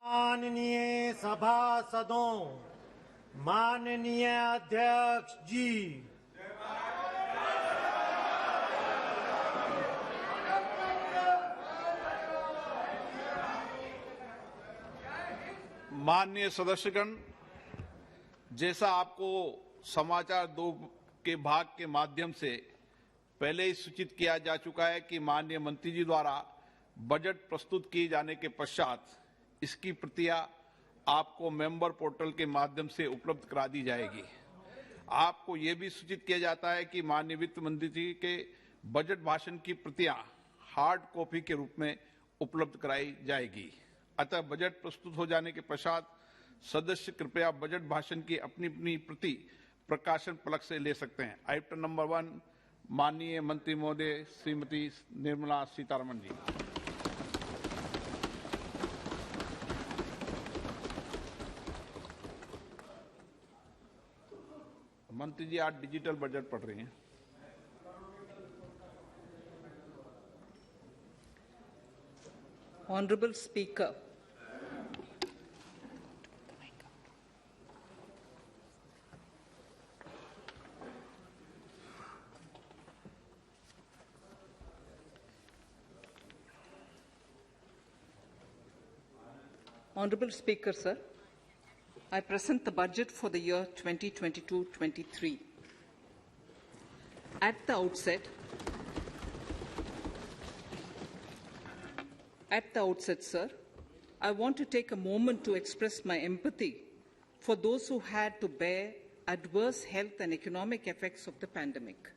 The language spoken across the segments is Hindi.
माननीय सभासदों, माननीय अध्यक्ष जी, माननीय सदस्यगण, जैसा आपको समाचार 2 के भाग के माध्यम से पहले ही सूचित किया जा चुका है कि माननीय मंत्री जी द्वारा बजट प्रस्तुत किए जाने के पश्चात इसकी प्रतियां आपको मेंबर पोर्टल के माध्यम से उपलब्ध करा दी जाएगी। आपको यह भी सूचित किया जाता है कि माननीय वित्त मंत्री जी के बजट भाषण की प्रतियां हार्ड कॉपी के रूप में उपलब्ध कराई जाएगी। अतः बजट प्रस्तुत हो जाने के पश्चात सदस्य कृपया बजट भाषण की अपनी अपनी प्रति प्रकाशन फलक से ले सकते हैं। आइटम नंबर 1, माननीय मंत्री महोदय श्रीमती निर्मला सीतारमण जी। मंत्री जी आज डिजिटल बजट पढ़ रही हैं। Honorable Speaker, Honorable Speaker, sir, I present the budget for the year 2022-23. At the outset, sir, I want to take a moment to express my empathy for those who had to bear adverse health and economic effects of the pandemic.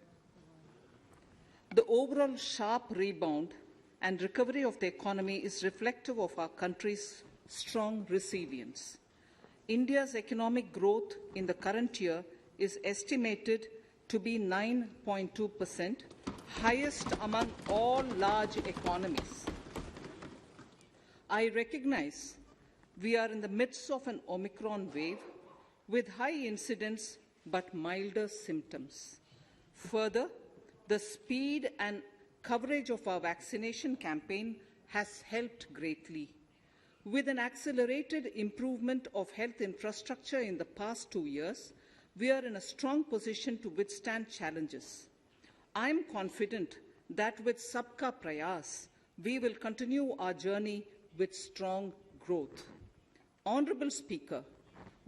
The overall sharp rebound and recovery of the economy is reflective of our country's strong resilience. India's economic growth in the current year is estimated to be 9.2%, highest among all large economies. I recognize we are in the midst of an Omicron wave with high incidence but milder symptoms. Further, the speed and coverage of our vaccination campaign has helped greatly. With an accelerated improvement of health infrastructure in the past 2 years, we are in a strong position to withstand challenges. I am confident that with Sabka Prayas, we will continue our journey with strong growth. Honorable Speaker,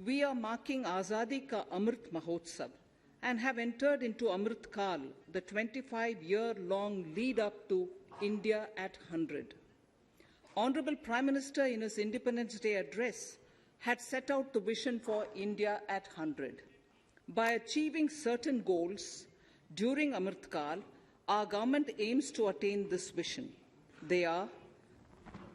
we are marking Azadi Ka Amrit Mahotsav and have entered into Amrit Kal, the 25-year-long lead-up to India at 100. Honorable Prime Minister, in his Independence Day address, had set out the vision for India at 100. By achieving certain goals during Amrit Kal, our government aims to attain this vision. They are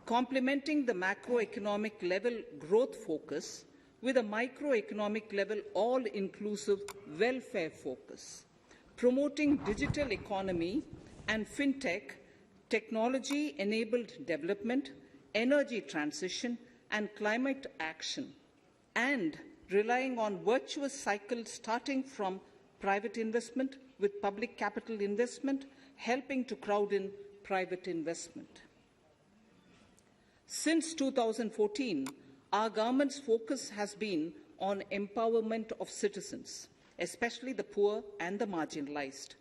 complementing the macroeconomic level growth focus with a microeconomic level all-inclusive welfare focus, promoting digital economy and fintech, technology-enabled development, energy transition, and climate action, and relying on virtuous cycles starting from private investment with public capital investment, helping to crowd in private investment. Since 2014, our government's focus has been on empowerment of citizens, especially the poor and the marginalized.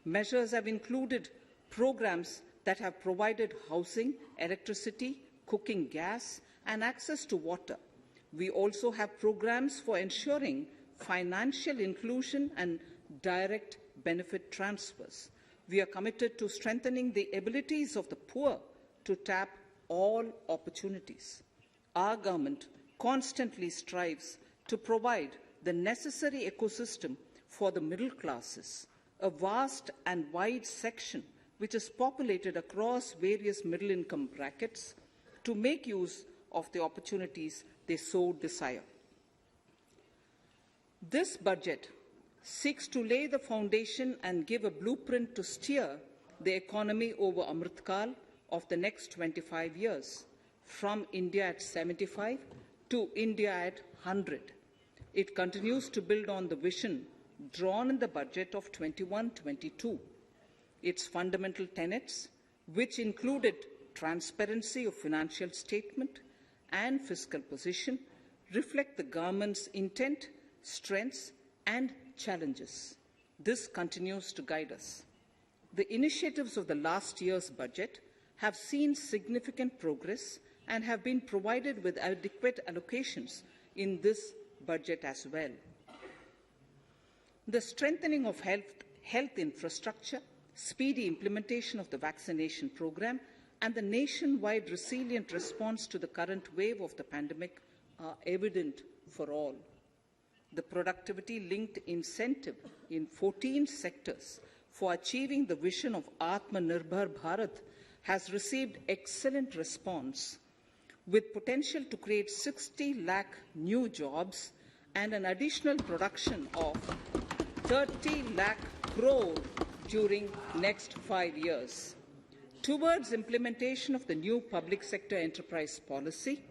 Measures have included programs that have provided housing, electricity, cooking gas, and access to water. We also have programs for ensuring financial inclusion and direct benefit transfers. We are committed to strengthening the abilities of the poor to tap all opportunities. Our government constantly strives to provide the necessary ecosystem for the middle classes, a vast and wide section which is populated across various middle-income brackets, to make use of the opportunities they so desire. This budget seeks to lay the foundation and give a blueprint to steer the economy over Amrit Kal of the next 25 years, from India at 75 to India at 100. It continues to build on the vision drawn in the budget of 21-22. Its fundamental tenets, which included transparency of financial statement and fiscal position reflect the government's intent, strengths, and challenges. This continues to guide us. The initiatives of the last year's budget have seen significant progress and have been provided with adequate allocations in this budget as well. The strengthening of health infrastructure, speedy implementation of the vaccination program, and the nationwide resilient response to the current wave of the pandemic are evident for all. The productivity-linked incentive in 14 sectors for achieving the vision of Atmanirbhar Bharat has received excellent response, with potential to create 60 lakh new jobs and an additional production of 30 lakh crore during next 5 years. Towards implementation of the new public sector enterprise policy,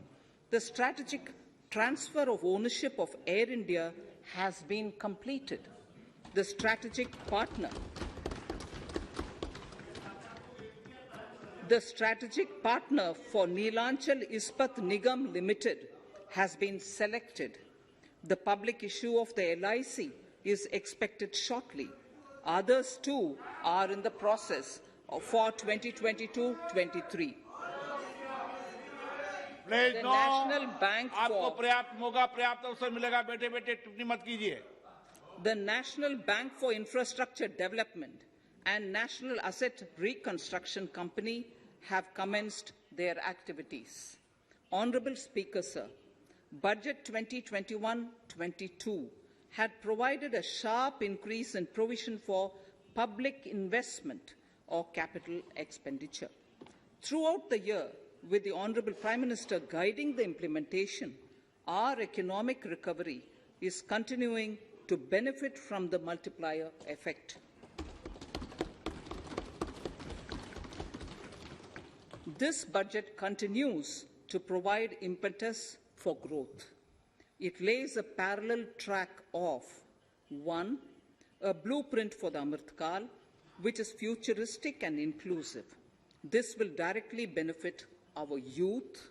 the strategic transfer of ownership of Air India has been completed. The strategic partner for Neelachal Ispat Nigam Limited has been selected. The public issue of the LIC is expected shortly. Others too are in the process for 2022-23. The National Bank आपको पर्याप्त मौका पर्याप्त अवसर मिलेगा बेटे बेटे टिप्पणी मत कीजिए. The National Bank for Infrastructure Development and National Asset Reconstruction Company have commenced their activities. Honourable Speaker, Sir, Budget 2021-22 had provided a sharp increase in provision for public investment or capital expenditure. Throughout the year, with the Honourable Prime Minister guiding the implementation, our economic recovery is continuing to benefit from the multiplier effect. This budget continues to provide impetus for growth. It lays a parallel track of 1. A blueprint for the Amrit Kal, which is futuristic and inclusive. This will directly benefit our youth,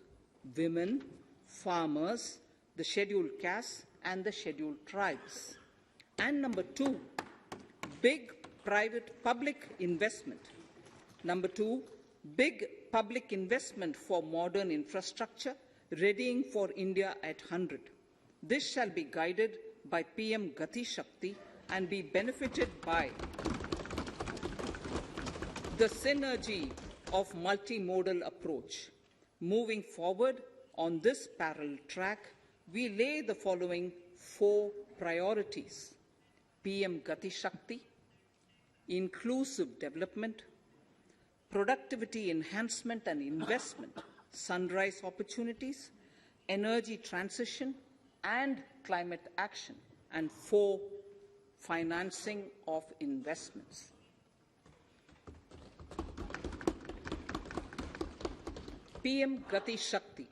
women, farmers, the scheduled castes, and the scheduled tribes. And number 2, big public investment. Number 2, big public investment for modern infrastructure, readying for India at 100. This shall be guided by PM Gati Shakti and be benefited by the synergy of multimodal approach. Moving forward on this parallel track, we lay the following 4 priorities: PM Gati Shakti, inclusive development, productivity enhancement and investment, sunrise opportunities, energy transition, and climate action, and 4, financing of investments. PM Gati Shakti.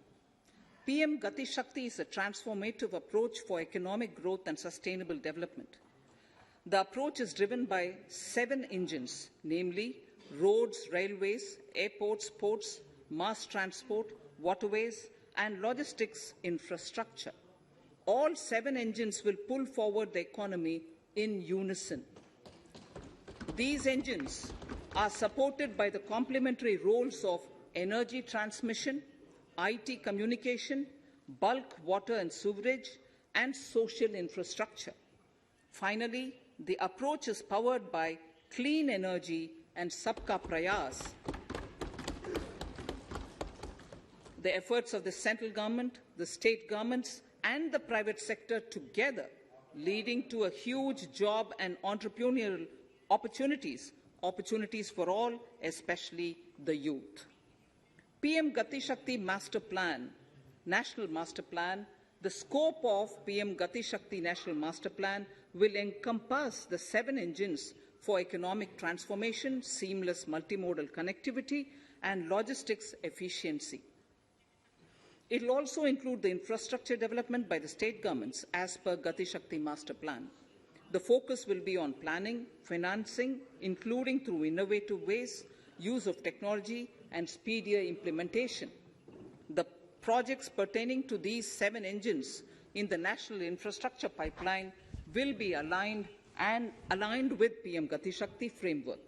PM Gati Shakti is a transformative approach for economic growth and sustainable development. The approach is driven by 7 engines, namely roads, railways, airports, ports, mass transport, waterways, and logistics infrastructure. All 7 engines will pull forward the economy in unison. These engines are supported by the complementary roles of energy transmission, IT communication, bulk water and sewerage, and social infrastructure. Finally, the approach is powered by clean energy and Sabka Prayas. The efforts of the central government, the state governments, and the private sector together, leading to a huge job and entrepreneurial opportunities for all, especially the youth. PM Gati Shakti Master Plan, National Master Plan. The scope of PM Gati Shakti National Master Plan will encompass the 7 engines for economic transformation, seamless multimodal connectivity, and logistics efficiency. It will also include the infrastructure development by the state governments as per Gati Shakti Master Plan. The focus will be on planning, financing, including through innovative ways, use of technology, and speedier implementation. The projects pertaining to these 7 engines in the national infrastructure pipeline will be aligned with PM Gati Shakti framework.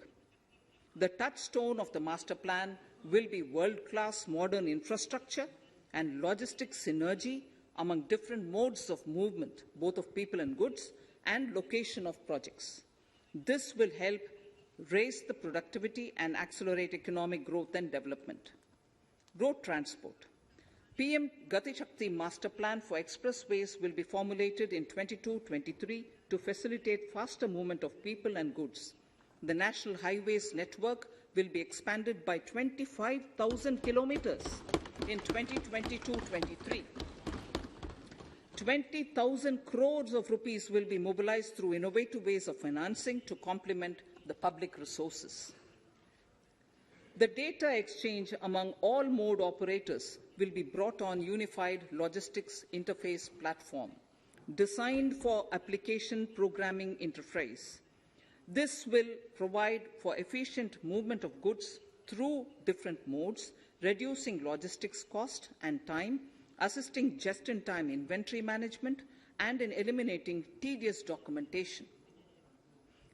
The touchstone of the master plan will be world-class modern infrastructure and logistics synergy among different modes of movement, both of people and goods, and location of projects. This will help raise the productivity and accelerate economic growth and development. Road transport. PM Gati Shakti Master Plan for expressways will be formulated in 22-23 to facilitate faster movement of people and goods. The national highways network will be expanded by 25,000 kilometers in 2022-23. 20,000 crores of rupees will be mobilized through innovative ways of financing to complement the public resources. The data exchange among all mode operators will be brought on unified logistics interface platform designed for application programming interface. This will provide for efficient movement of goods through different modes, reducing logistics cost and time, assisting just-in-time inventory management, and in eliminating tedious documentation.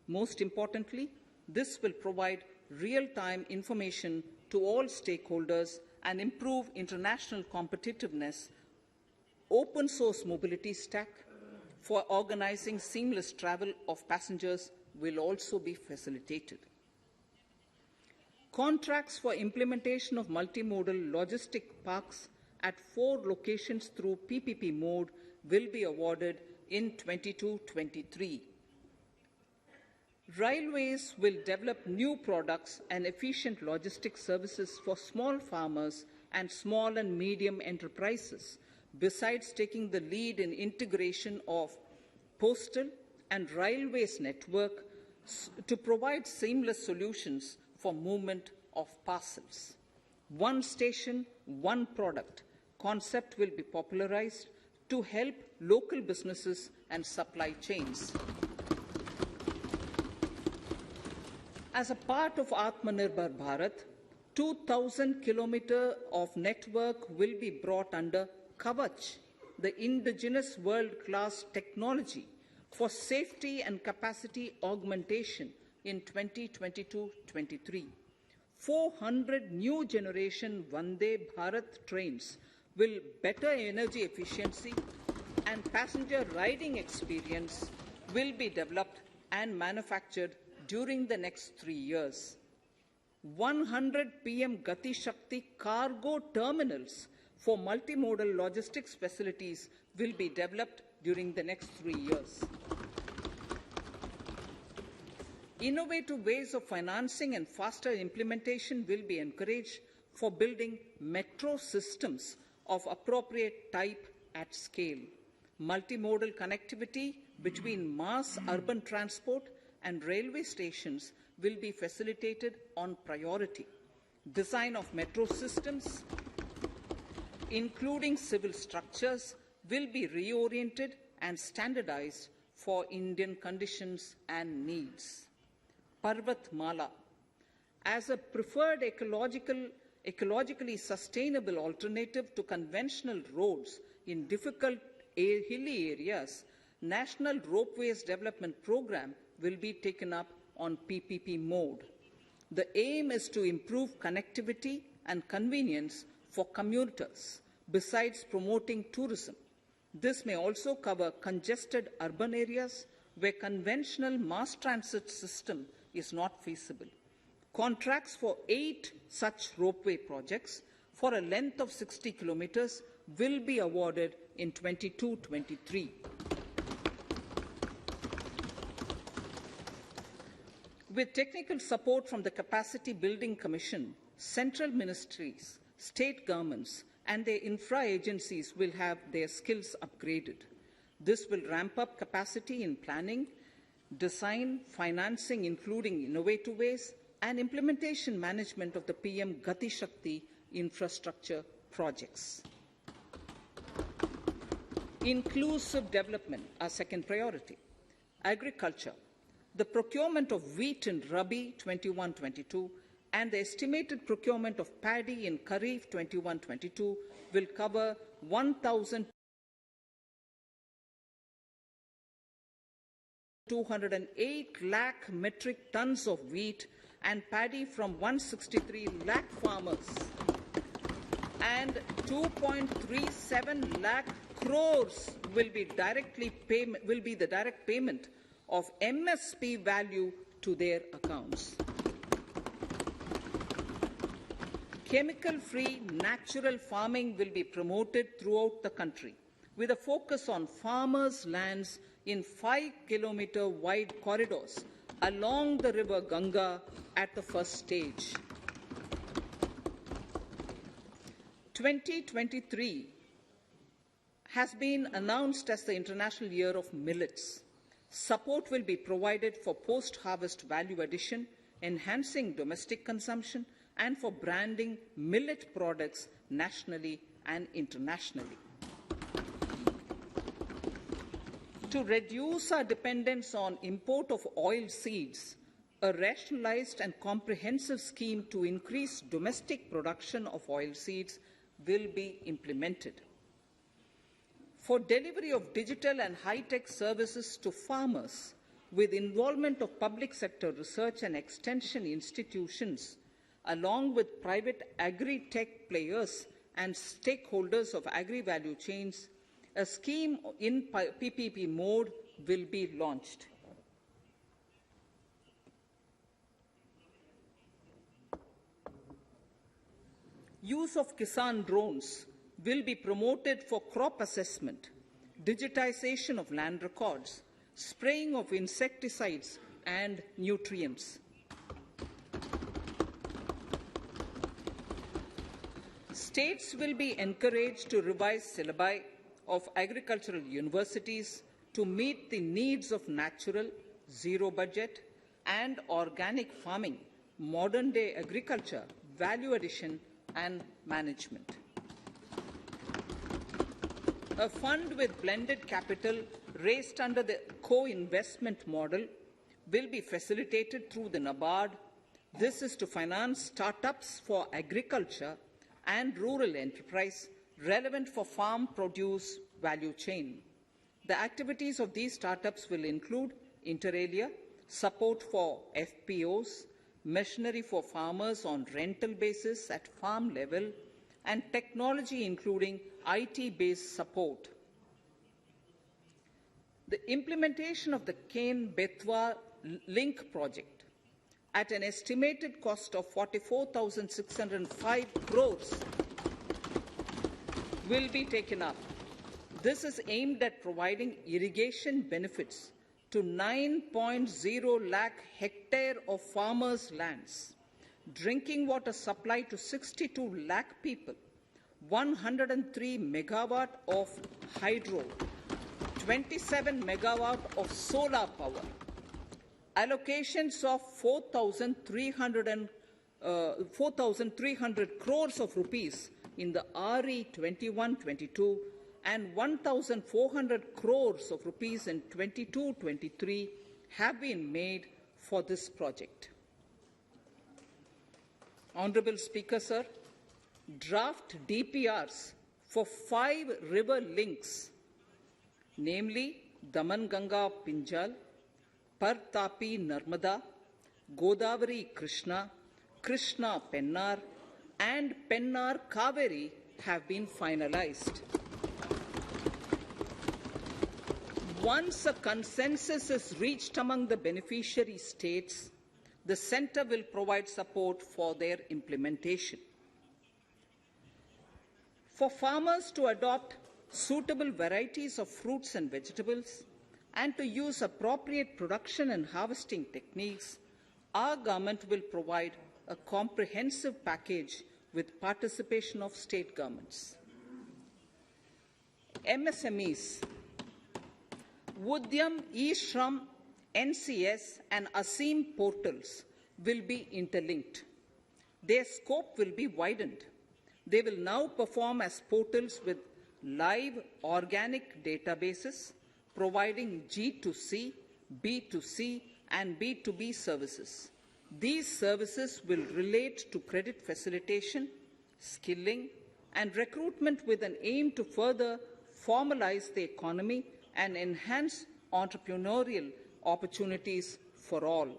Most importantly, this will provide real-time information to all stakeholders and improve international competitiveness. Open source mobility stack for organizing seamless travel of passengers will also be facilitated. Contracts for implementation of multimodal logistic parks at 4 locations through PPP mode will be awarded in 22-23. Railways will develop new products and efficient logistics services for small farmers and small and medium enterprises, besides taking the lead in integration of postal and railways network to provide seamless solutions for movement of parcels. One station, one product concept will be popularized to help local businesses and supply chains. As a part of Atmanirbhar Bharat, 2,000 kilometers of network will be brought under Kavach, the indigenous world-class technology for safety and capacity augmentation in 2022-23. 400 new generation Vande Bharat trains will better energy efficiency and passenger riding experience will be developed and manufactured during the next 3 years. 100 PM Gati Shakti cargo terminals for multimodal logistics facilities will be developed during the next 3 years. Innovative ways of financing and faster implementation will be encouraged for building metro systems of appropriate type at scale. Multimodal connectivity between mass urban transport and railway stations will be facilitated on priority. Design of metro systems, including civil structures, will be reoriented and standardized for Indian conditions and needs. Parvat Mala, as a preferred ecologically sustainable alternative to conventional roads in difficult hilly areas, National Ropeways Development Program will be taken up on PPP mode. The aim is to improve connectivity and convenience for commuters, besides promoting tourism. This may also cover congested urban areas where conventional mass transit system is not feasible. Contracts for 8 such ropeway projects for a length of 60 kilometers will be awarded in 22-23. With technical support from the Capacity Building Commission, central ministries, state governments, and their infra agencies will have their skills upgraded. This will ramp up capacity in planning, design, financing, including innovative ways, and implementation management of the PM Gati Shakti infrastructure projects. Inclusive development, our second priority. Agriculture. The procurement of wheat in Rabi 21-22 and the estimated procurement of paddy in Kharif 21-22 will cover 1,208 lakh metric tons of wheat and paddy from 163 lakh farmers, and 2.37 lakh crores will be the direct payment of MSP value to their accounts. Chemical-free natural farming will be promoted throughout the country with a focus on farmers' lands in 5-kilometer wide corridors along the river Ganga at the first stage. 2023 has been announced as the International Year of Millets. Support will be provided for post-harvest value addition, enhancing domestic consumption, and for branding millet products nationally and internationally. To reduce our dependence on import of oil seeds, a rationalized and comprehensive scheme to increase domestic production of oil seeds will be implemented. For delivery of digital and high-tech services to farmers, with involvement of public sector research and extension institutions, along with private agri-tech players and stakeholders of agri-value chains, a scheme in PPP mode will be launched. Use of Kisan drones will be promoted for crop assessment, digitization of land records, spraying of insecticides and nutrients. States will be encouraged to revise syllabi of agricultural universities to meet the needs of natural, zero budget, and organic farming, modern-day agriculture, value addition, and management. A fund with blended capital raised under the co-investment model will be facilitated through the NABARD. This is to finance startups for agriculture and rural enterprise relevant for farm produce value chain. The activities of these startups will include inter alia, support for FPOs, machinery for farmers on rental basis at farm level, and technology including IT-based support. The implementation of the Ken-Betwa link project at an estimated cost of 44,605 crores will be taken up. This is aimed at providing irrigation benefits to 9.0 lakh hectare of farmers' lands, drinking water supply to 62 lakh people, 103 megawatt of hydro, 27 megawatt of solar power, allocations of 4,300 crores of rupees in the RE 21-22 and 1,400 crores of rupees in 22-23 have been made for this project. Honorable Speaker, sir, draft DPRs for 5 river links, namely Daman-Ganga Pinjal, Par-Tapi Narmada, Godavari Krishna, Krishna Pennar, and Pennar Kaveri have been finalized. Once a consensus is reached among the beneficiary states, the Centre will provide support for their implementation. For farmers to adopt suitable varieties of fruits and vegetables and to use appropriate production and harvesting techniques, our government will provide a comprehensive package with participation of state governments. MSMEs, Udyam, eShram, NCS and ASEEM portals will be interlinked. Their scope will be widened. They will now perform as portals with live organic databases, providing G2C, B2C, and B2B services. These services will relate to credit facilitation, skilling, and recruitment with an aim to further formalize the economy and enhance entrepreneurial opportunities for all.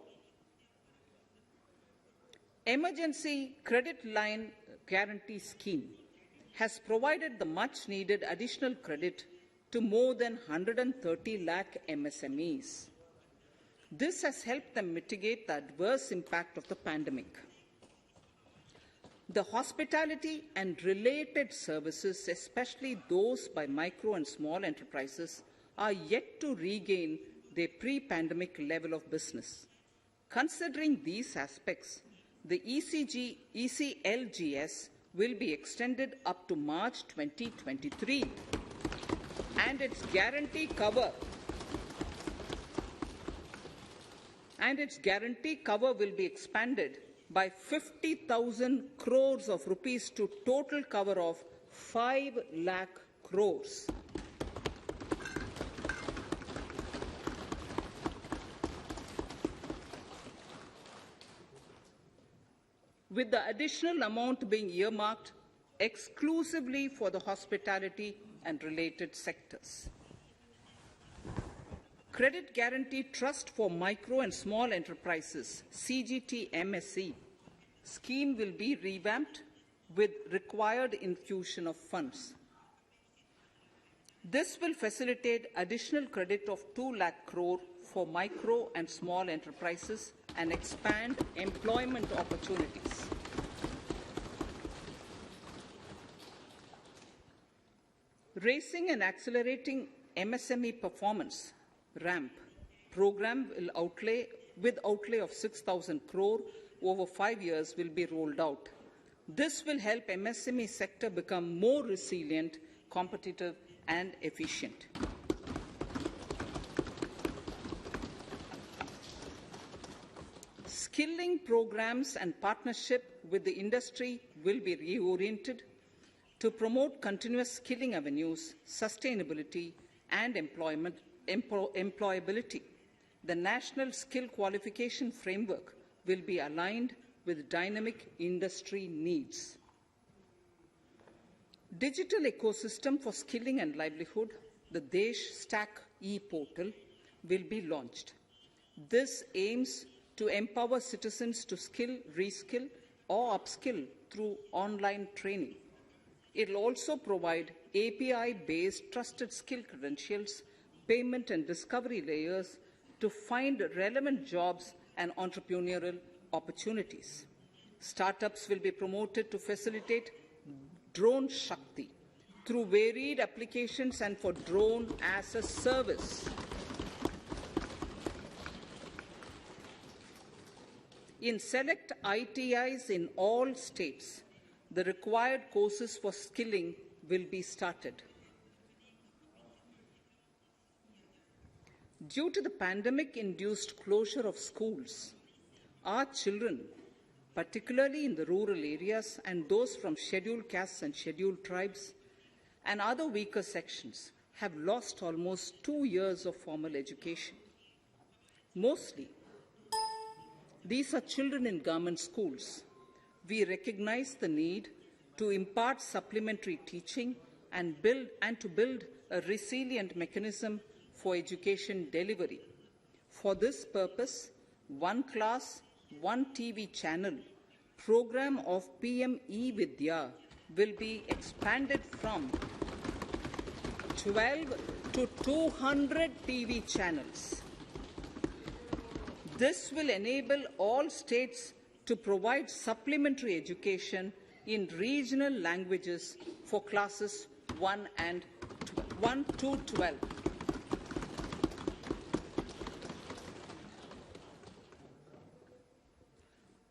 Emergency Credit Line Guarantee Scheme has provided the much-needed additional credit to more than 130 lakh MSMEs. This has helped them mitigate the adverse impact of the pandemic. The hospitality and related services, especially those by micro and small enterprises, are yet to regain their pre-pandemic level of business. Considering these aspects, the ECLGS will be extended up to March 2023, and its guarantee cover will be expanded by 50,000 crores of rupees to total cover of 5 lakh crores. With the additional amount being earmarked exclusively for the hospitality and related sectors. Credit Guarantee Trust for Micro and Small Enterprises, CGTMSE, scheme will be revamped with required infusion of funds. This will facilitate additional credit of 2 lakh crore for micro and small enterprises and expand employment opportunities. Raising and Accelerating MSME Performance (RAMP) program with outlay of 6,000 crore over 5 years will be rolled out. This will help MSME sector become more resilient, competitive, and efficient. Skilling programs and partnership with the industry will be reoriented to promote continuous skilling avenues, sustainability, and employability. The National Skill Qualification Framework will be aligned with dynamic industry needs. Digital ecosystem for skilling and livelihood, the Desh Stack e-portal, will be launched. This aims to empower citizens to skill, reskill, or upskill through online training. It will also provide API-based trusted skill credentials, payment and discovery layers to find relevant jobs and entrepreneurial opportunities. Startups will be promoted to facilitate Drone Shakti through varied applications and for drone as a service. In select ITIs in all states, the required courses for skilling will be started. Due to the pandemic-induced closure of schools, our children, particularly in the rural areas and those from scheduled castes and scheduled tribes and other weaker sections, have lost almost 2 years of formal education. Mostly, these are children in government schools. We recognize the need to impart supplementary teaching and to build a resilient mechanism for education delivery. For this purpose, One Class, One TV channel program of PM E-Vidya will be expanded from 12 to 200 TV channels. This will enable all states to provide supplementary education in regional languages for classes 1 to 12.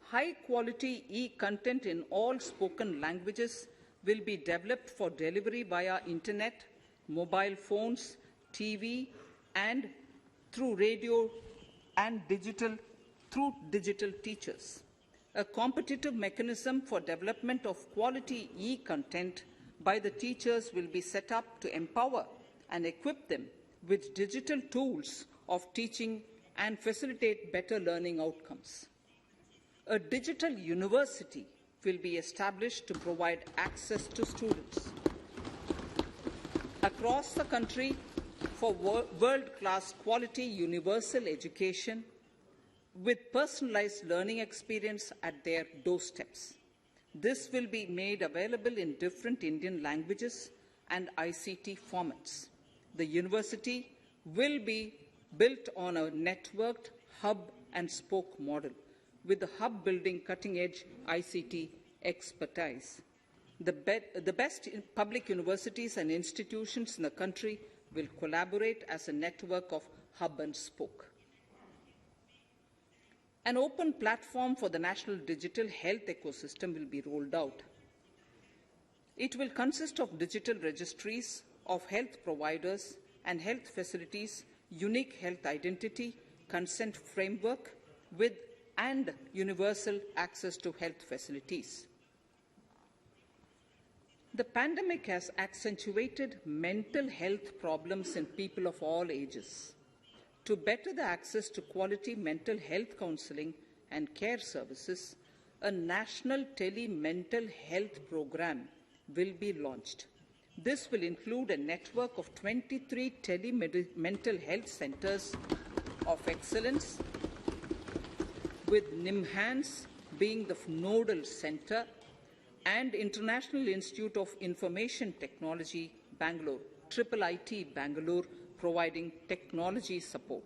High-quality e-content in all spoken languages will be developed for delivery via internet, mobile phones, TV, and through radio and digital teachers. A competitive mechanism for development of quality e-content by the teachers will be set up to empower and equip them with digital tools of teaching and facilitate better learning outcomes. A digital university will be established to provide access to students across the country for world-class quality universal education with personalized learning experience at their doorsteps. This will be made available in different Indian languages and ICT formats. The university will be built on a networked hub and spoke model, with the hub building cutting-edge ICT expertise. The best public universities and institutions in the country will collaborate as a network of hub and spoke. An open platform for the national digital health ecosystem will be rolled out. It will consist of digital registries of health providers and health facilities, unique health identity, consent framework and universal access to health facilities. The pandemic has accentuated mental health problems in people of all ages. To better the access to quality mental health counseling and care services, a national Tele mental health program will be launched. This will include a network of 23 Tele mental health centers of excellence, with NIMHANS being the nodal center, and International Institute of Information Technology, Bangalore, IIIT Bangalore, providing technology support.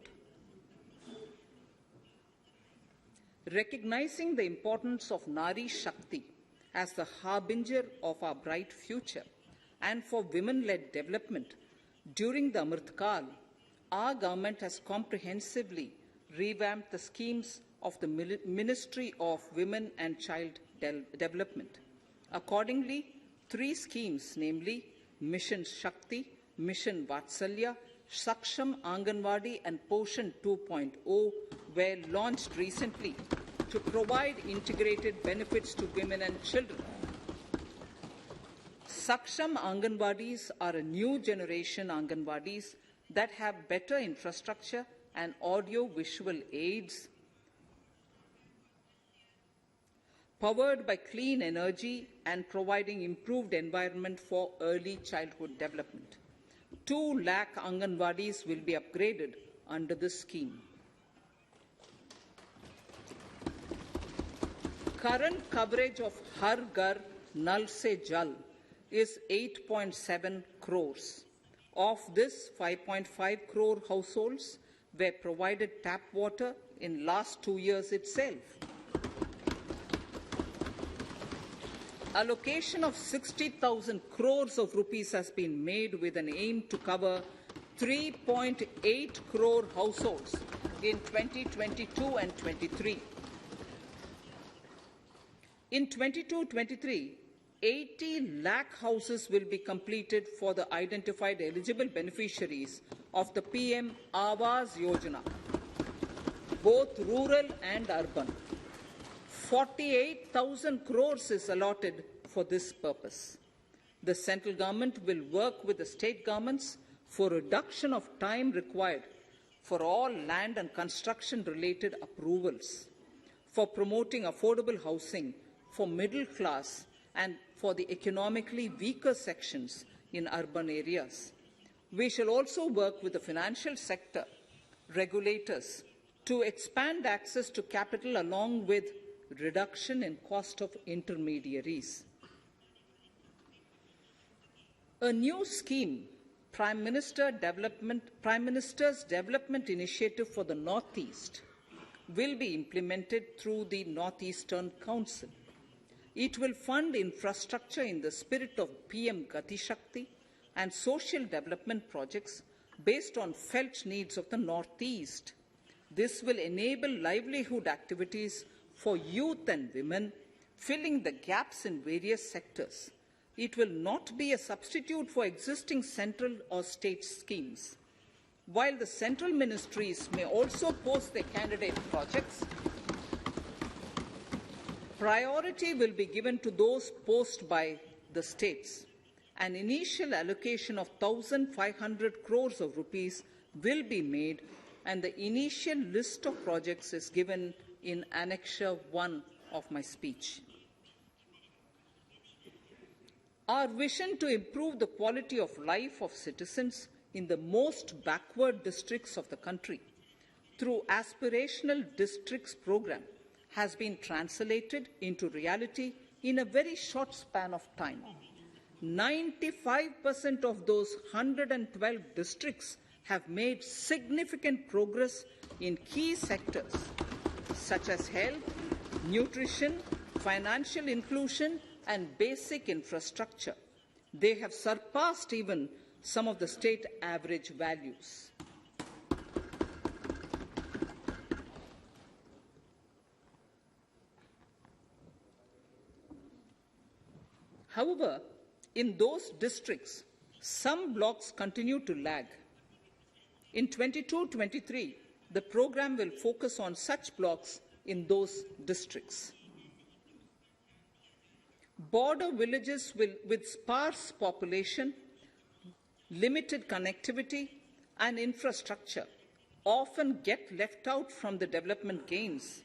Recognizing the importance of Nari Shakti as the harbinger of our bright future and for women-led development, during the Amrit Kal, our government has comprehensively revamped the schemes of the Ministry of Women and Child Development. Accordingly, 3 schemes, namely Mission Shakti, Mission Vatsalya, Saksham Anganwadi and Poshan 2.0 were launched recently to provide integrated benefits to women and children. Saksham Anganwadis are a new generation Anganwadis that have better infrastructure and audio-visual aids, powered by clean energy and providing improved environment for early childhood development. 2 lakh Anganwadis will be upgraded under this scheme. Current coverage of Har Ghar Nal Se Jal is 8.7 crores. Of this, 5.5 crore households were provided tap water in last 2 years itself. Allocation of 60,000 crores of rupees has been made with an aim to cover 3.8 crore households in 2022 and 23. In 22-23, 80 lakh houses will be completed for the identified eligible beneficiaries of the PM Awas Yojana, both rural and urban. 48,000 crores is allotted for this purpose. The central government will work with the state governments for reduction of time required for all land and construction-related approvals, for promoting affordable housing for middle class and for the economically weaker sections in urban areas. We shall also work with the financial sector, regulators, to expand access to capital along with reduction in cost of intermediaries. A new scheme, Prime Minister's Development Initiative for the Northeast, will be implemented through the Northeastern Council. It will fund infrastructure in the spirit of PM Gati Shakti and social development projects based on felt needs of the Northeast. This will enable livelihood activities for youth and women, filling the gaps in various sectors. It will not be a substitute for existing central or state schemes. While the central ministries may also post their candidate projects, priority will be given to those posted by the states. An initial allocation of 1,500 crores of rupees will be made, and the initial list of projects is given in Annexure 1 of my speech. Our vision to improve the quality of life of citizens in the most backward districts of the country through Aspirational Districts program has been translated into reality in a very short span of time. 95% of those 112 districts have made significant progress in key sectors such as health, nutrition, financial inclusion, and basic infrastructure. They have surpassed even some of the state average values. However, in those districts, some blocks continue to lag. In 22-23, the program will focus on such blocks in those districts. Border villages with sparse population, limited connectivity, and infrastructure often get left out from the development gains.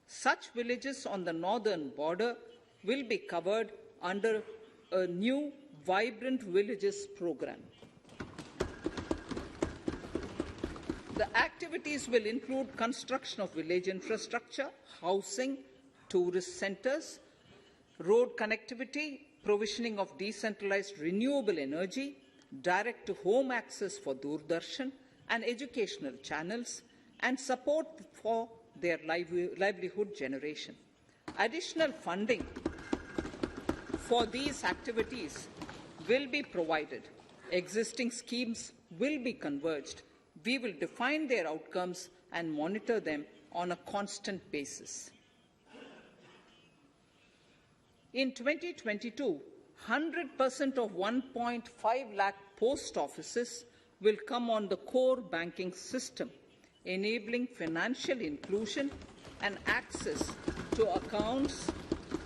Such villages on the northern border will be covered under a new Vibrant Villages program. The activities will include construction of village infrastructure, housing, tourist centers, road connectivity, provisioning of decentralized renewable energy, direct-to-home access for Doordarshan and educational channels, and support for their livelihood generation. Additional funding for these activities will be provided. Existing schemes will be converged. We will define their outcomes and monitor them on a constant basis. In 2022, 100% of 1.5 lakh post offices will come on the core banking system, enabling financial inclusion and access to accounts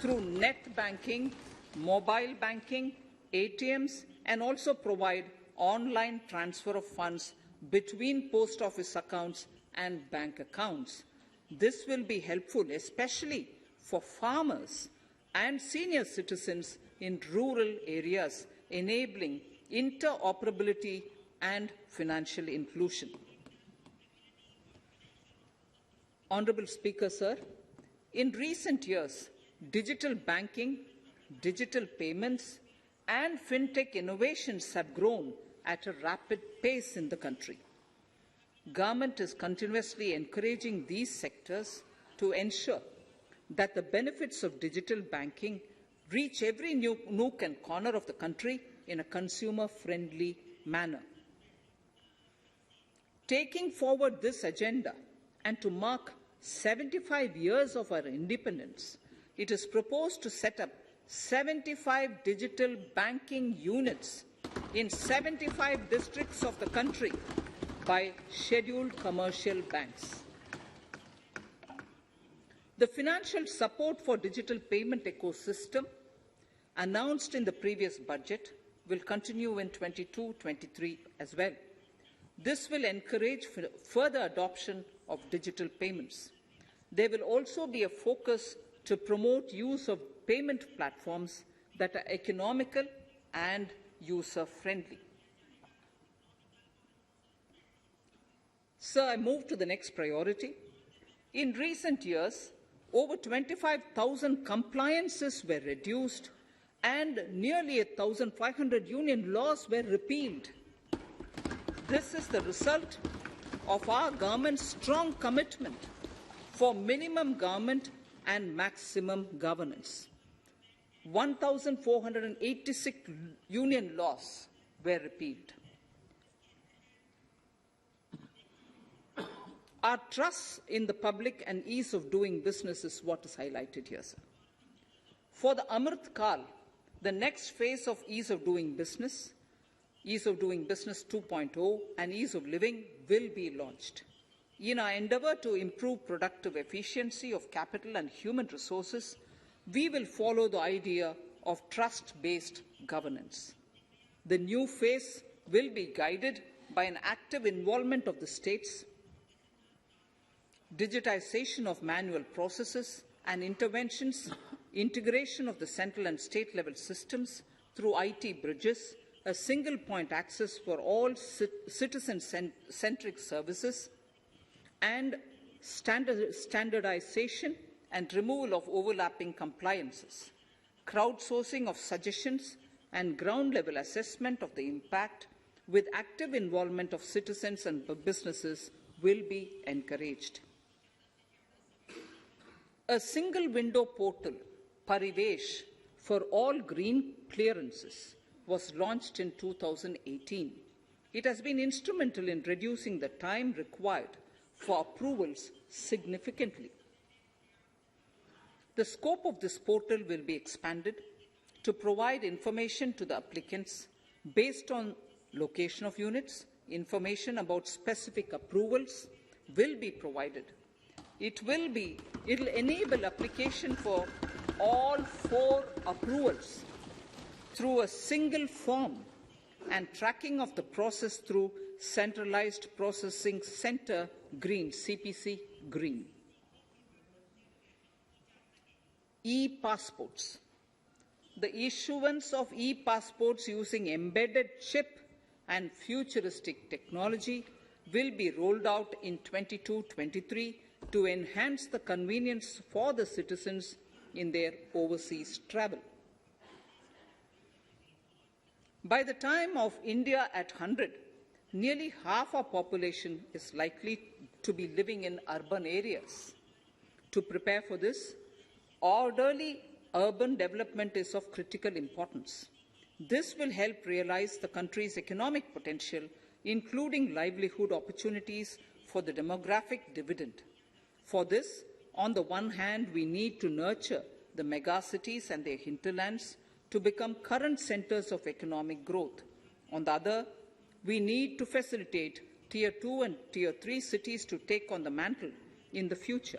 through net banking, mobile banking, ATMs, and also provide online transfer of funds between post office accounts and bank accounts. This will be helpful, especially for farmers and senior citizens in rural areas, enabling interoperability and financial inclusion. Honorable Speaker, sir, in recent years, digital banking, digital payments, and fintech innovations have grown at a rapid pace in the country. Government is continuously encouraging these sectors to ensure that the benefits of digital banking reach every nook and corner of the country in a consumer-friendly manner. Taking forward this agenda and to mark 75 years of our independence, it is proposed to set up 75 digital banking units in 75 districts of the country by scheduled commercial banks. The financial support for digital payment ecosystem announced in the previous budget will continue in 22-23 as well. This will encourage further adoption of digital payments. There will also be a focus to promote use of payment platforms that are economical and user-friendly. Sir, I move to the next priority. In recent years, over 25,000 compliances were reduced and nearly 1,500 union laws were repealed. This is the result of our government's strong commitment for minimum government and maximum governance. 1,486 union laws were repealed. Our trust in the public and ease of doing business is what is highlighted here, sir. For the Amrit Kal, the next phase of ease of doing business 2.0 and ease of living will be launched. In our endeavor to improve productive efficiency of capital and human resources, we will follow the idea of trust-based governance. The new phase will be guided by an active involvement of the states, digitization of manual processes and interventions, integration of the central and state level systems through IT bridges, a single point access for all citizen-centric services, and standardization and removal of overlapping compliances, crowdsourcing of suggestions and ground-level assessment of the impact with active involvement of citizens and businesses will be encouraged. A single window portal, Parivesh, for all green clearances was launched in 2018. It has been instrumental in reducing the time required for approvals significantly. The scope of this portal will be expanded to provide information to the applicants based on location of units. Information about specific approvals will be provided. It will enable application for all 4 approvals through a single form and tracking of the process through Centralized Processing Center Green, CPC Green. E-passports. The issuance of e-passports using embedded chip and futuristic technology will be rolled out in 22-23 to enhance the convenience for the citizens in their overseas travel. By the time of India at 100, nearly half our population is likely to be living in urban areas. To prepare for this, orderly urban development is of critical importance. This will help realize the country's economic potential, including livelihood opportunities for the demographic dividend. For this, on the one hand, we need to nurture the megacities and their hinterlands to become current centers of economic growth. On the other, we need to facilitate Tier 2 and Tier 3 cities to take on the mantle in the future.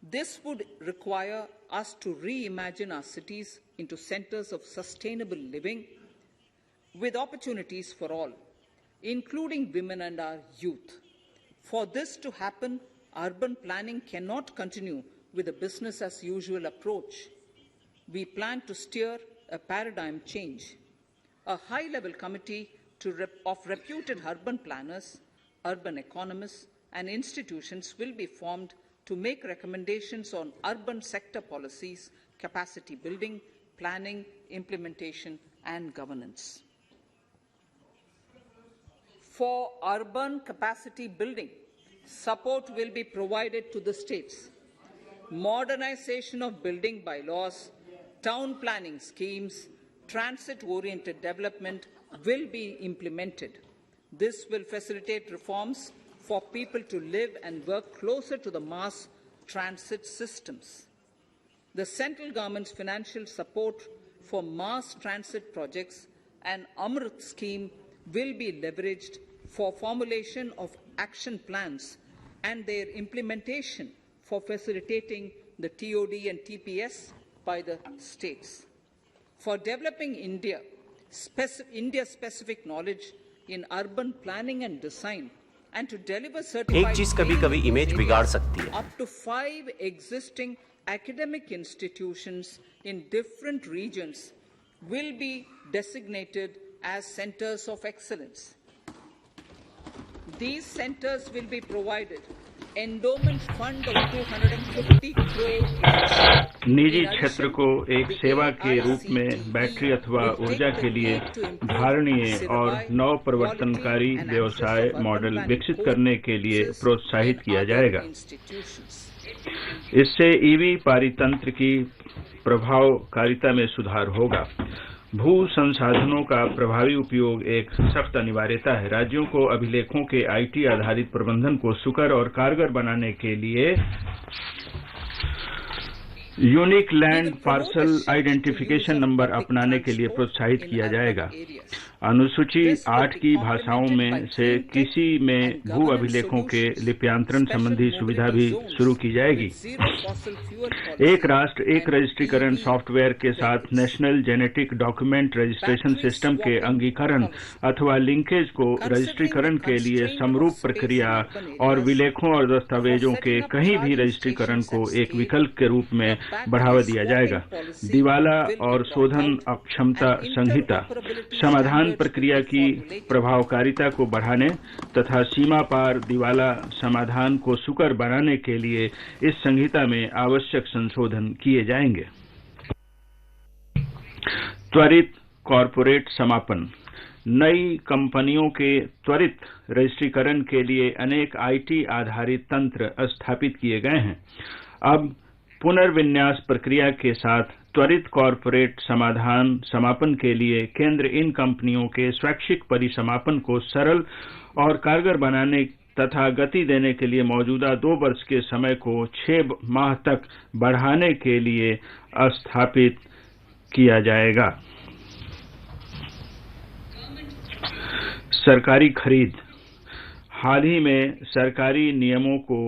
This would require us to reimagine our cities into centers of sustainable living with opportunities for all, including women and our youth. For this to happen, urban planning cannot continue with a business-as-usual approach. We plan to steer a paradigm change. A high-level committee of reputed urban planners, urban economists, and institutions will be formed to make recommendations on urban sector policies, capacity building, planning, implementation, and governance. For urban capacity building, support will be provided to the states. Modernization of building bylaws, town planning schemes, transit-oriented development will be implemented. This will facilitate reforms for people to live and work closer to the mass transit systems. The central government's financial support for mass transit projects and AMRUT scheme will be leveraged for formulation of action plans and their implementation for facilitating the TOD and TPS by the states. For developing India-specific knowledge in urban planning and design, and to deliver certified एक चीज कभी-कभी इमेज बिगाड़ सकती है. Up to 5 existing academic institutions in different regions will be designated as centers of excellence. These centers will be provided endowment fund of 250 crore. निजी क्षेत्र को एक सेवा के रूप में बैटरी अथवा ऊर्जा के लिए धारणीय और नव प्रवर्तनकारी व्यवसाय मॉडल विकसित करने के लिए प्रोत्साहित किया जाएगा. इससे ईवी पारितंत्र की प्रभावकारिता में सुधार होगा. भू संसाधनों का प्रभावी उपयोग एक सख्त अनिवार्यता है. राज्यों को अभिलेखों के आईटी आधारित प्रबंधन को सुकर और कारगर बनाने के लिए unique land parcel identification number अपनाने के लिए प्रोत्साहित किया जाएगा. अनुसूची 8 की भाषाओं में से किसी में भू अभिलेखों के लिप्यांतरण संबंधी सुविधा भी शुरू की जाएगी। एक राष्ट्र एक रजिस्ट्रीकरण सॉफ्टवेयर के साथ national genetic document registration system के अंगीकरण अथवा लिंकेज को रजिस्ट्रीकरण के लिए समरूप प्रक्रिया और विलेखों और दस्तावेजों के कहीं भी रजिस्ट्रीकरण को एक विकल्प के रूप में बढ़ावा दिया जाएगा। दिवाला और शोधन अक्षमता संहिता समाधान प्रक्रिया की प्रभावकारिता को बढ़ाने तथा सीमा पार दिवाला समाधान को सुकर बनाने के लिए इस संहिता में आवश्यक संशोधन किए जाएंगे। त्वरित कॉरपोरेट समापन। नई कंपनियों के त्वरित रजिस्ट्रीकरण के लिए अनेक आईटी आधारित तंत्र स्थापित किए गए हैं। अब पुनर्विन्यास प्रक्रिया के साथ त्वरित कॉरपोरेट समाधान समापन के लिए केंद्र इन कंपनियों के स्वैच्छिक परिसमापन को सरल और कारगर बनाने तथा गति देने के लिए मौजूदा 2 वर्ष के समय को 6 माह तक बढ़ाने के लिए स्थापित किया जाएगा। सरकारी खरीद। हाल ही में सरकारी नियमों को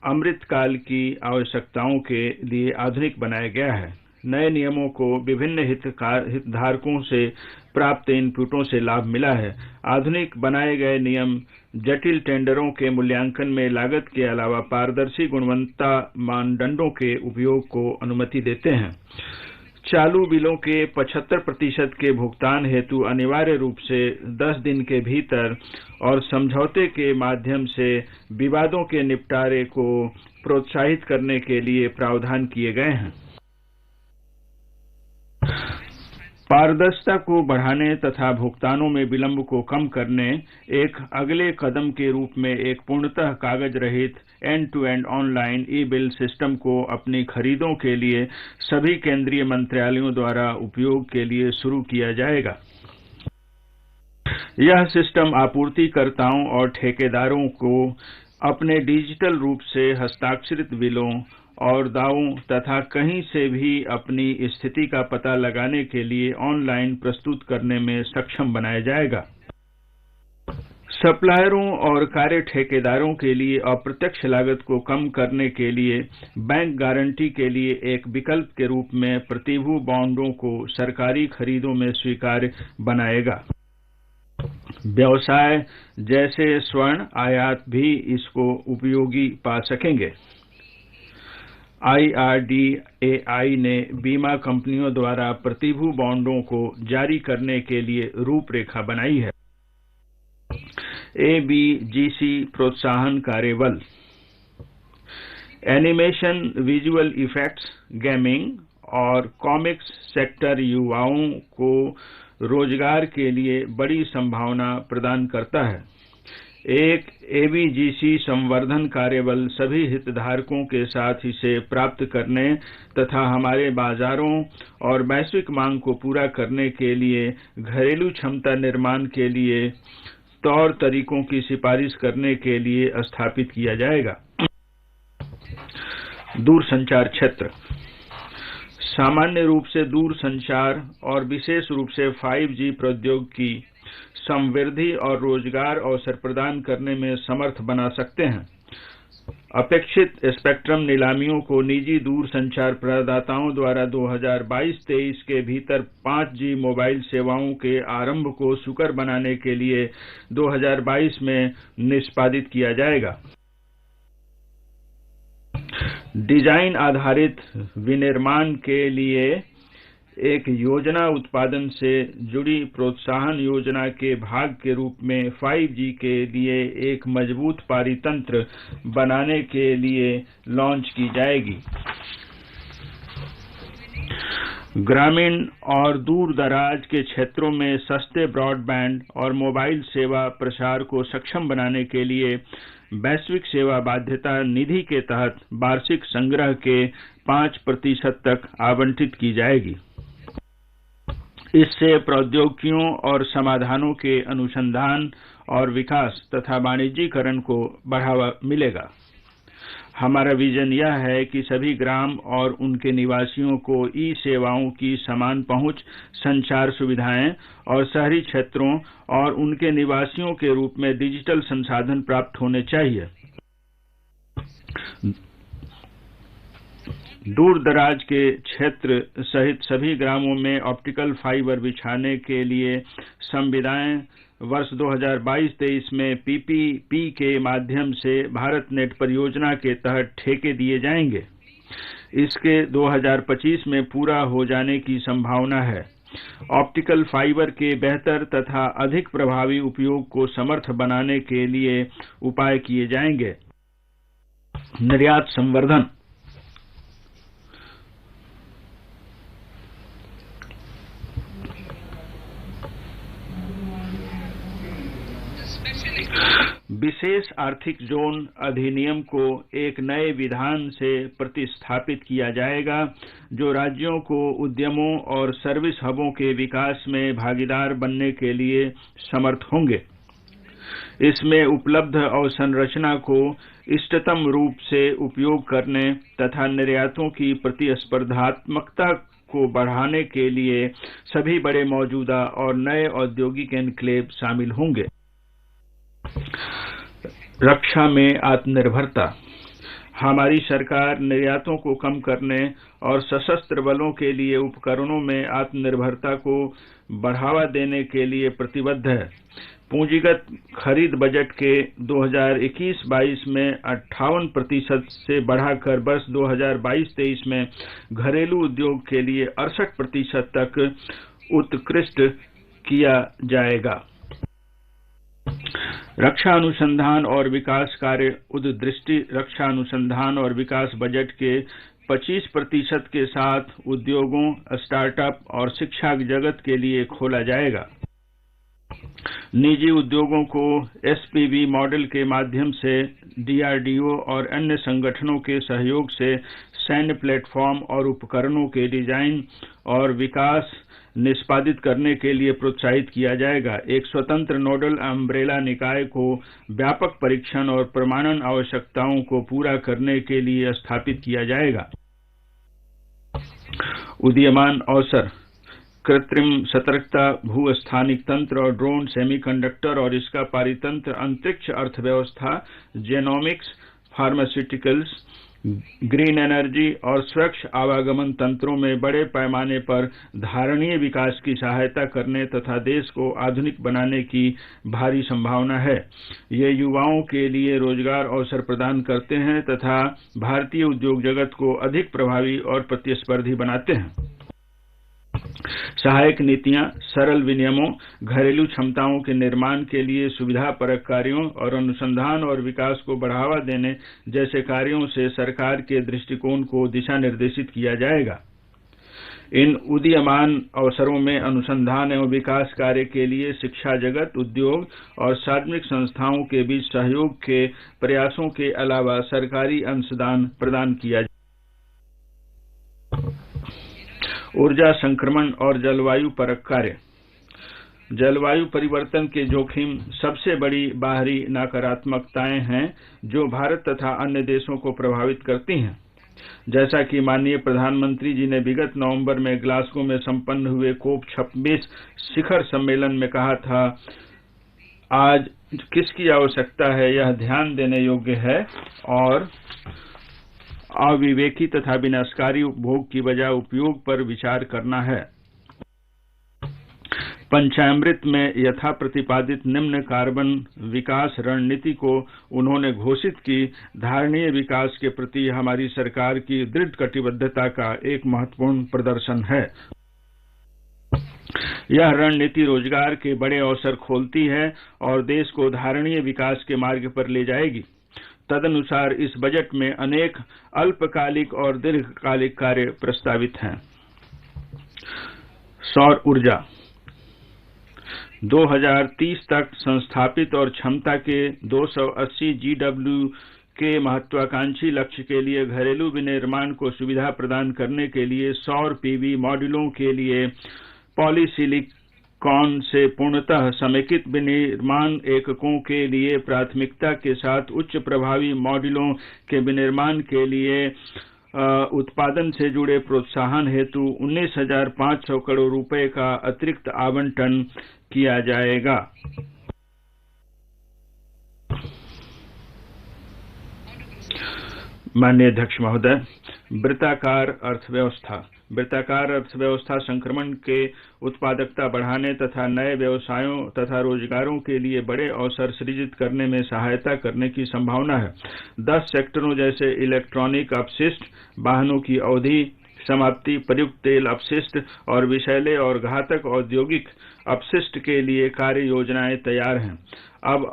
अमृतकाल की आवश्यकताओं के लिए आधुनिक बनाया गया है। नए नियमों को विभिन्न हितधारकों से प्राप्त इनपुटों से लाभ मिला है। आधुनिक बनाए गए नियम जटिल टेंडरों के मूल्यांकन में लागत के अलावा पारदर्शी गुणवत्ता मानदंडों के उपयोग को अनुमति देते हैं। चालू बिलों के 75% के भुगतान हेतु अनिवार्य रूप से 10 दिन के भीतर और समझौते के माध्यम से विवादों के निपटारे को प्रोत्साहित करने के लिए प्रावधान किए गए हैं। पारदर्शिता को बढ़ाने तथा भुगतानों में विलंब को कम करने एक अगले कदम के रूप में एक पूर्णतः कागज रहित एंड-टू-एंड ऑनलाइन ई-बिल सिस्टम को अपनी खरीदों के लिए सभी केंद्रीय मंत्रालयों द्वारा उपयोग के लिए शुरू किया जाएगा। यह सिस्टम आपूर्तिकर्ताओं और ठेकेदारों को अपने डिजिटल रूप से हस्ताक्षरित बिलों और दावों तथा कहीं से भी अपनी स्थिति का पता लगाने के लिए ऑनलाइन प्रस्तुत करने में सक्षम बनाया जाएगा। सप्लायरों और कार्य ठेकेदारों के लिए अप्रत्यक्ष लागत को कम करने के लिए बैंक गारंटी के लिए एक विकल्प के रूप में प्रतिभू बॉन्डों को सरकारी खरीदों में स्वीकार्य बनाएगा। व्यवसाय जैसे स्वर्ण आयात भी इसको उपयोगी पा सकेंगे। IRDAI ने बीमा कंपनियों द्वारा प्रतिभू बॉन्डों को जारी करने के लिए रूपरेखा बनाई है। ABGC प्रोत्साहन कार्यबल। एनिमेशन, विजुअल इफेक्ट्स, गेमिंग और कॉमिक्स सेक्टर युवाओं को रोजगार के लिए बड़ी संभावना प्रदान करता है। एक ABGC संवर्धन कार्यबल सभी हितधारकों के साथ इसे प्राप्त करने तथा हमारे बाजारों और वैश्विक मांग को पूरा करने के लिए घरेलू क्षमता निर्माण के लिए तौर तरीकों की सिफारिश करने के लिए स्थापित किया जाएगा। दूरसंचार क्षेत्र। सामान्य रूप से दूरसंचार और विशेष रूप से 5G प्रौद्योगिकी समृद्धि और रोजगार अवसर प्रदान करने में समर्थ बना सकते हैं। अपेक्षित स्पेक्ट्रम नीलामियों को निजी दूरसंचार प्रदाताओं द्वारा 2022-23 के भीतर 5G मोबाइल सेवाओं के आरंभ को सुकर बनाने के लिए 2022 में निष्पादित किया जाएगा। डिजाइन आधारित विनिर्माण के लिए एक योजना उत्पादन से जुड़ी प्रोत्साहन योजना के भाग के रूप में 5G के लिए एक मजबूत पारितंत्र बनाने के लिए लॉन्च की जाएगी। ग्रामीण और दूर दराज के क्षेत्रों में सस्ते ब्रॉडबैंड और मोबाइल सेवा प्रसार को सक्षम बनाने के लिए वैश्विक सेवा बाध्यता निधि के तहत वार्षिक संग्रह के 5% तक आवंटित की जाएगी। इससे प्रौद्योगिकियों और समाधानों के अनुसंधान और विकास तथा वाणिज्यीकरण को बढ़ावा मिलेगा। हमारा विजन यह है कि सभी ग्राम और उनके निवासियों को ई सेवाओं की समान पहुंच, संचार सुविधाएं और शहरी क्षेत्रों और उनके निवासियों के रूप में डिजिटल संसाधन प्राप्त होने चाहिए। दूर दराज के क्षेत्र सहित सभी ग्रामों में ऑप्टिकल फाइबर बिछाने के लिए संविदाएं वर्ष 2022-23 में पीपीपी के माध्यम से भारत नेट परियोजना के तहत ठेके दिए जाएंगे। इसके 2025 में पूरा हो जाने की संभावना है। ऑप्टिकल फाइबर के बेहतर तथा अधिक प्रभावी उपयोग को समर्थ बनाने के लिए उपाय किए जाएंगे। निर्यात संवर्धन। विशेष आर्थिक जोन अधिनियम को एक नए विधान से प्रतिस्थापित किया जाएगा, जो राज्यों को उद्यमों और सर्विस हबों के विकास में भागीदार बनने के लिए समर्थ होंगे। इसमें उपलब्ध अवसंरचना को इष्टतम रूप से उपयोग करने तथा निर्यातों की प्रतिस्पर्धात्मकता को बढ़ाने के लिए सभी बड़े मौजूदा और नए औद्योगिक एनक्लेव शामिल होंगे। रक्षा में आत्मनिर्भरता। हमारी सरकार निर्यातों को कम करने और सशस्त्र बलों के लिए उपकरणों में आत्मनिर्भरता को बढ़ावा देने के लिए प्रतिबद्ध है। पूंजीगत खरीद बजट के 2021-22 में 58% से बढ़ाकर वर्ष 2022-23 में घरेलू उद्योग के लिए 68% तक उत्कृष्ट किया जाएगा। रक्षा अनुसंधान और विकास कार्य उद्दृष्टि रक्षा अनुसंधान और विकास बजट के 25% के साथ उद्योगों, स्टार्टअप और शिक्षा जगत के लिए खोला जाएगा। निजी उद्योगों को एसपीवी मॉडल के माध्यम से डीआरडीओ और अन्य संगठनों के सहयोग से सैन्य प्लेटफॉर्म और उपकरणों के डिजाइन और विकास निष्पादित करने के लिए प्रोत्साहित किया जाएगा। एक स्वतंत्र नोडल अम्ब्रेला निकाय को व्यापक परीक्षण और प्रमाणन आवश्यकताओं को पूरा करने के लिए स्थापित किया जाएगा। उदीयमान अवसर। कृत्रिम सतर्कता, भूस्थानिक तंत्र और ड्रोन, सेमीकंडक्टर और इसका पारितंत्र, अंतरिक्ष अर्थव्यवस्था, जेनोमिक्स, फार्मास्यूटिकल्स, ग्रीन एनर्जी और स्वच्छ आवागमन तंत्रों में बड़े पैमाने पर धारणीय विकास की सहायता करने तथा देश को आधुनिक बनाने की भारी संभावना है। ये युवाओं के लिए रोजगार अवसर प्रदान करते हैं तथा भारतीय उद्योग जगत को अधिक प्रभावी और प्रतिस्पर्धी बनाते हैं। सहायक नीतियां, सरल विनियमों, घरेलू क्षमताओं के निर्माण के लिए सुविधापरक कार्यों और अनुसंधान और विकास को बढ़ावा देने जैसे कार्यों से सरकार के दृष्टिकोण को दिशा निर्देशित किया जाएगा। इन उदीयमान अवसरों में अनुसंधान एवं विकास कार्य के लिए शिक्षा जगत, उद्योग और सार्वजनिक संस्थाओं के बीच सहयोग के प्रयासों के अलावा सरकारी अंशदान प्रदान किया जाएगा। ऊर्जा संक्रमण और जलवायु परक कार्य। जलवायु परिवर्तन के जोखिम सबसे बड़ी बाहरी नकारात्मकताएं हैं जो भारत तथा अन्य देशों को प्रभावित करती हैं। जैसा कि माननीय प्रधानमंत्री जी ने विगत नवंबर में ग्लासगो में संपन्न हुए COP26 शिखर सम्मेलन में कहा था, आज किसकी आवश्यकता है यह ध्यान देने योग्य है और अविवेकी तथा विनाशकारी उपभोग की बजाय उपयोग पर विचार करना है। पंचामृत में यथा प्रतिपादित निम्न कार्बन विकास रणनीति को उन्होंने घोषित की धारणीय विकास के प्रति हमारी सरकार की दृढ़ कटिबद्धता का एक महत्वपूर्ण प्रदर्शन है। यह रणनीति रोजगार के बड़े अवसर खोलती है और देश को धारणीय विकास के मार्ग पर ले जाएगी। तदनुसार इस बजट में अनेक अल्पकालिक और दीर्घकालिक कार्य प्रस्तावित हैं। सौर ऊर्जा 2030 तक संस्थापित और क्षमता के 280 GW के महत्वाकांक्षी लक्ष्य के लिए घरेलू विनिर्माण को सुविधा प्रदान करने के लिए सौर पीवी मॉड्यूलों के लिए कॉन से पूर्णतः समेकित विनिर्माण एककों के लिए प्राथमिकता के साथ उच्च प्रभावी मॉड्यूलों के विनिर्माण के लिए उत्पादन से जुड़े प्रोत्साहन हेतु 19,500 करोड़ रुपए का अतिरिक्त आवंटन किया जाएगा। माननीय अध्यक्ष महोदय, वृत्ताकार अर्थव्यवस्था संक्रमण के उत्पादकता बढ़ाने तथा नए व्यवसायों तथा रोजगारों के लिए बड़े अवसर सृजित करने में सहायता करने की संभावना है। 10 सेक्टरों जैसे इलेक्ट्रॉनिक अपशिष्ट, वाहनों की अवधि समाप्ति, प्रयुक्त तेल अपशिष्ट और विषैले और घातक औद्योगिक अपशिष्ट के लिए कार्य योजनाएं तैयार हैं। अब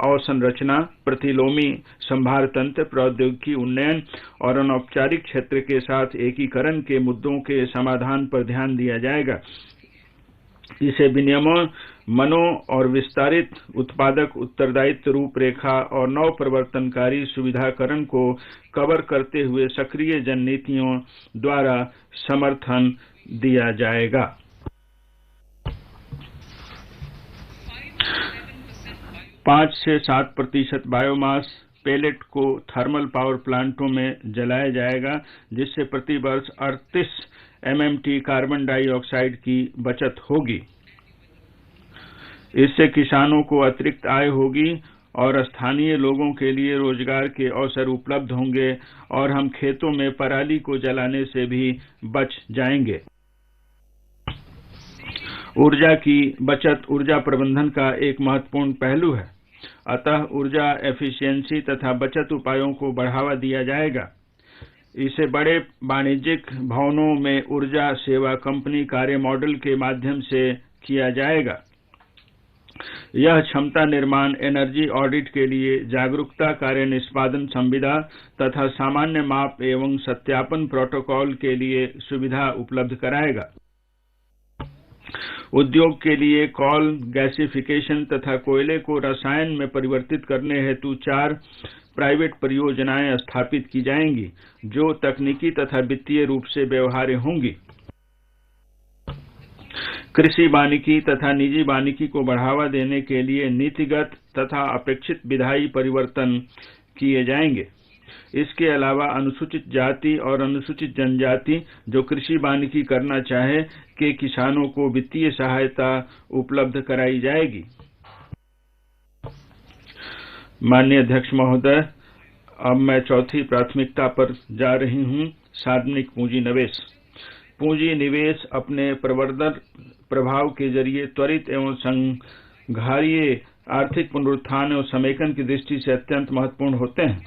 अवसंरचना, प्रतिलोमी संभार तंत्र, प्रौद्योगिकी उन्नयन और अनौपचारिक क्षेत्र के साथ एकीकरण के मुद्दों के समाधान पर ध्यान दिया जाएगा। इसे विनियमन, मनो और विस्तारित उत्पादक उत्तरदायित्व रूपरेखा और नव प्रवर्तनकारी सुविधाकरण को कवर करते हुए सक्रिय जननीतियों द्वारा समर्थन दिया जाएगा। 5 से 7% बायोमास पेलेट को थर्मल पावर प्लांटों में जलाया जाएगा, जिससे प्रति वर्ष 38 MMT कार्बन डाइऑक्साइड की बचत होगी। इससे किसानों को अतिरिक्त आय होगी और स्थानीय लोगों के लिए रोजगार के अवसर उपलब्ध होंगे और हम खेतों में पराली को जलाने से भी बच जाएंगे। ऊर्जा की बचत ऊर्जा प्रबंधन का एक महत्वपूर्ण पहलू है, अतः ऊर्जा एफिशिएंसी तथा बचत उपायों को बढ़ावा दिया जाएगा। इसे बड़े वाणिज्यिक भवनों में ऊर्जा सेवा कंपनी कार्य मॉडल के माध्यम से किया जाएगा। यह क्षमता निर्माण, एनर्जी ऑडिट के लिए जागरूकता, कार्य निष्पादन संविदा तथा सामान्य माप एवं सत्यापन प्रोटोकॉल के लिए सुविधा उपलब्ध कराएगा। उद्योग के लिए कॉल गैसिफिकेशन तथा कोयले को रसायन में परिवर्तित करने हेतु 4 प्राइवेट परियोजनाएं स्थापित की जाएंगी, जो तकनीकी तथा वित्तीय रूप से व्यवहार्य होंगी। कृषि वानिकी तथा निजी वानिकी को बढ़ावा देने के लिए नीतिगत तथा अपेक्षित विधायी परिवर्तन किए जाएंगे। इसके अलावा अनुसूचित जाति और अनुसूचित जनजाति जो कृषि वानिकी करना चाहे के किसानों को वित्तीय सहायता उपलब्ध कराई जाएगी। माननीय अध्यक्ष महोदय, अब मैं चौथी प्राथमिकता पर जा रही हूं, सार्वजनिक पूंजी निवेश। पूंजी निवेश अपने प्रवर्धन प्रभाव के जरिए त्वरित एवं संघारीय आर्थिक पुनरुत्थान और समेकन की दृष्टि से अत्यंत महत्वपूर्ण होते हैं।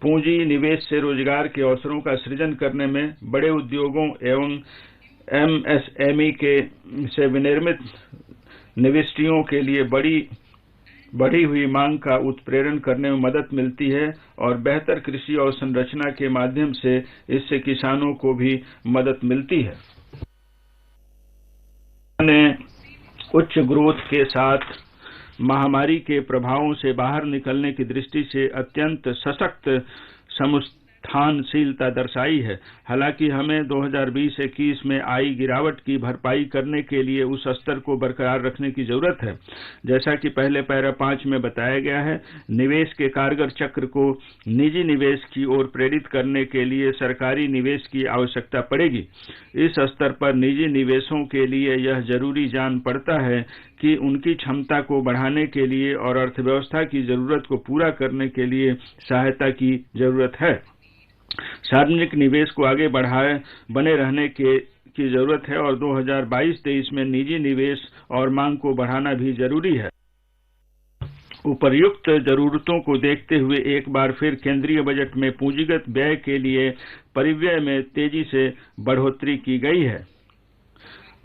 पूंजी निवेश से रोजगार के अवसरों का सृजन करने में बड़े उद्योगों एवं MSME से विनिर्मित निविष्टियों के लिए बढ़ी हुई मांग का उत्प्रेरण करने में मदद मिलती है और बेहतर कृषि अवसंरचना के माध्यम से इससे किसानों को भी मदद मिलती है। उच्च ग्रोथ के साथ महामारी के प्रभावों से बाहर निकलने की दृष्टि से अत्यंत सशक्त समुत्थानशीलता दर्शाई है। हालांकि हमें 2020-21 में आई गिरावट की भरपाई करने के लिए उस स्तर को बरकरार रखने की जरूरत है। जैसा कि पहले पैरा 5 में बताया गया है, निवेश के कारगर चक्र को निजी निवेश की ओर प्रेरित करने के लिए सरकारी निवेश की आवश्यकता पड़ेगी। इस स्तर पर निजी निवेशों के लिए यह जरूरी जान पड़ता है कि उनकी क्षमता को बढ़ाने के लिए और अर्थव्यवस्था की जरूरत को पूरा करने के लिए सहायता की जरूरत है। सार्वजनिक निवेश को आगे बने रहने की जरूरत है और 2022-23 में निजी निवेश और मांग को बढ़ाना भी जरूरी है। उपर्युक्त जरूरतों को देखते हुए एक बार फिर केंद्रीय बजट में पूंजीगत व्यय के लिए परिव्यय में तेजी से बढ़ोतरी की गई है।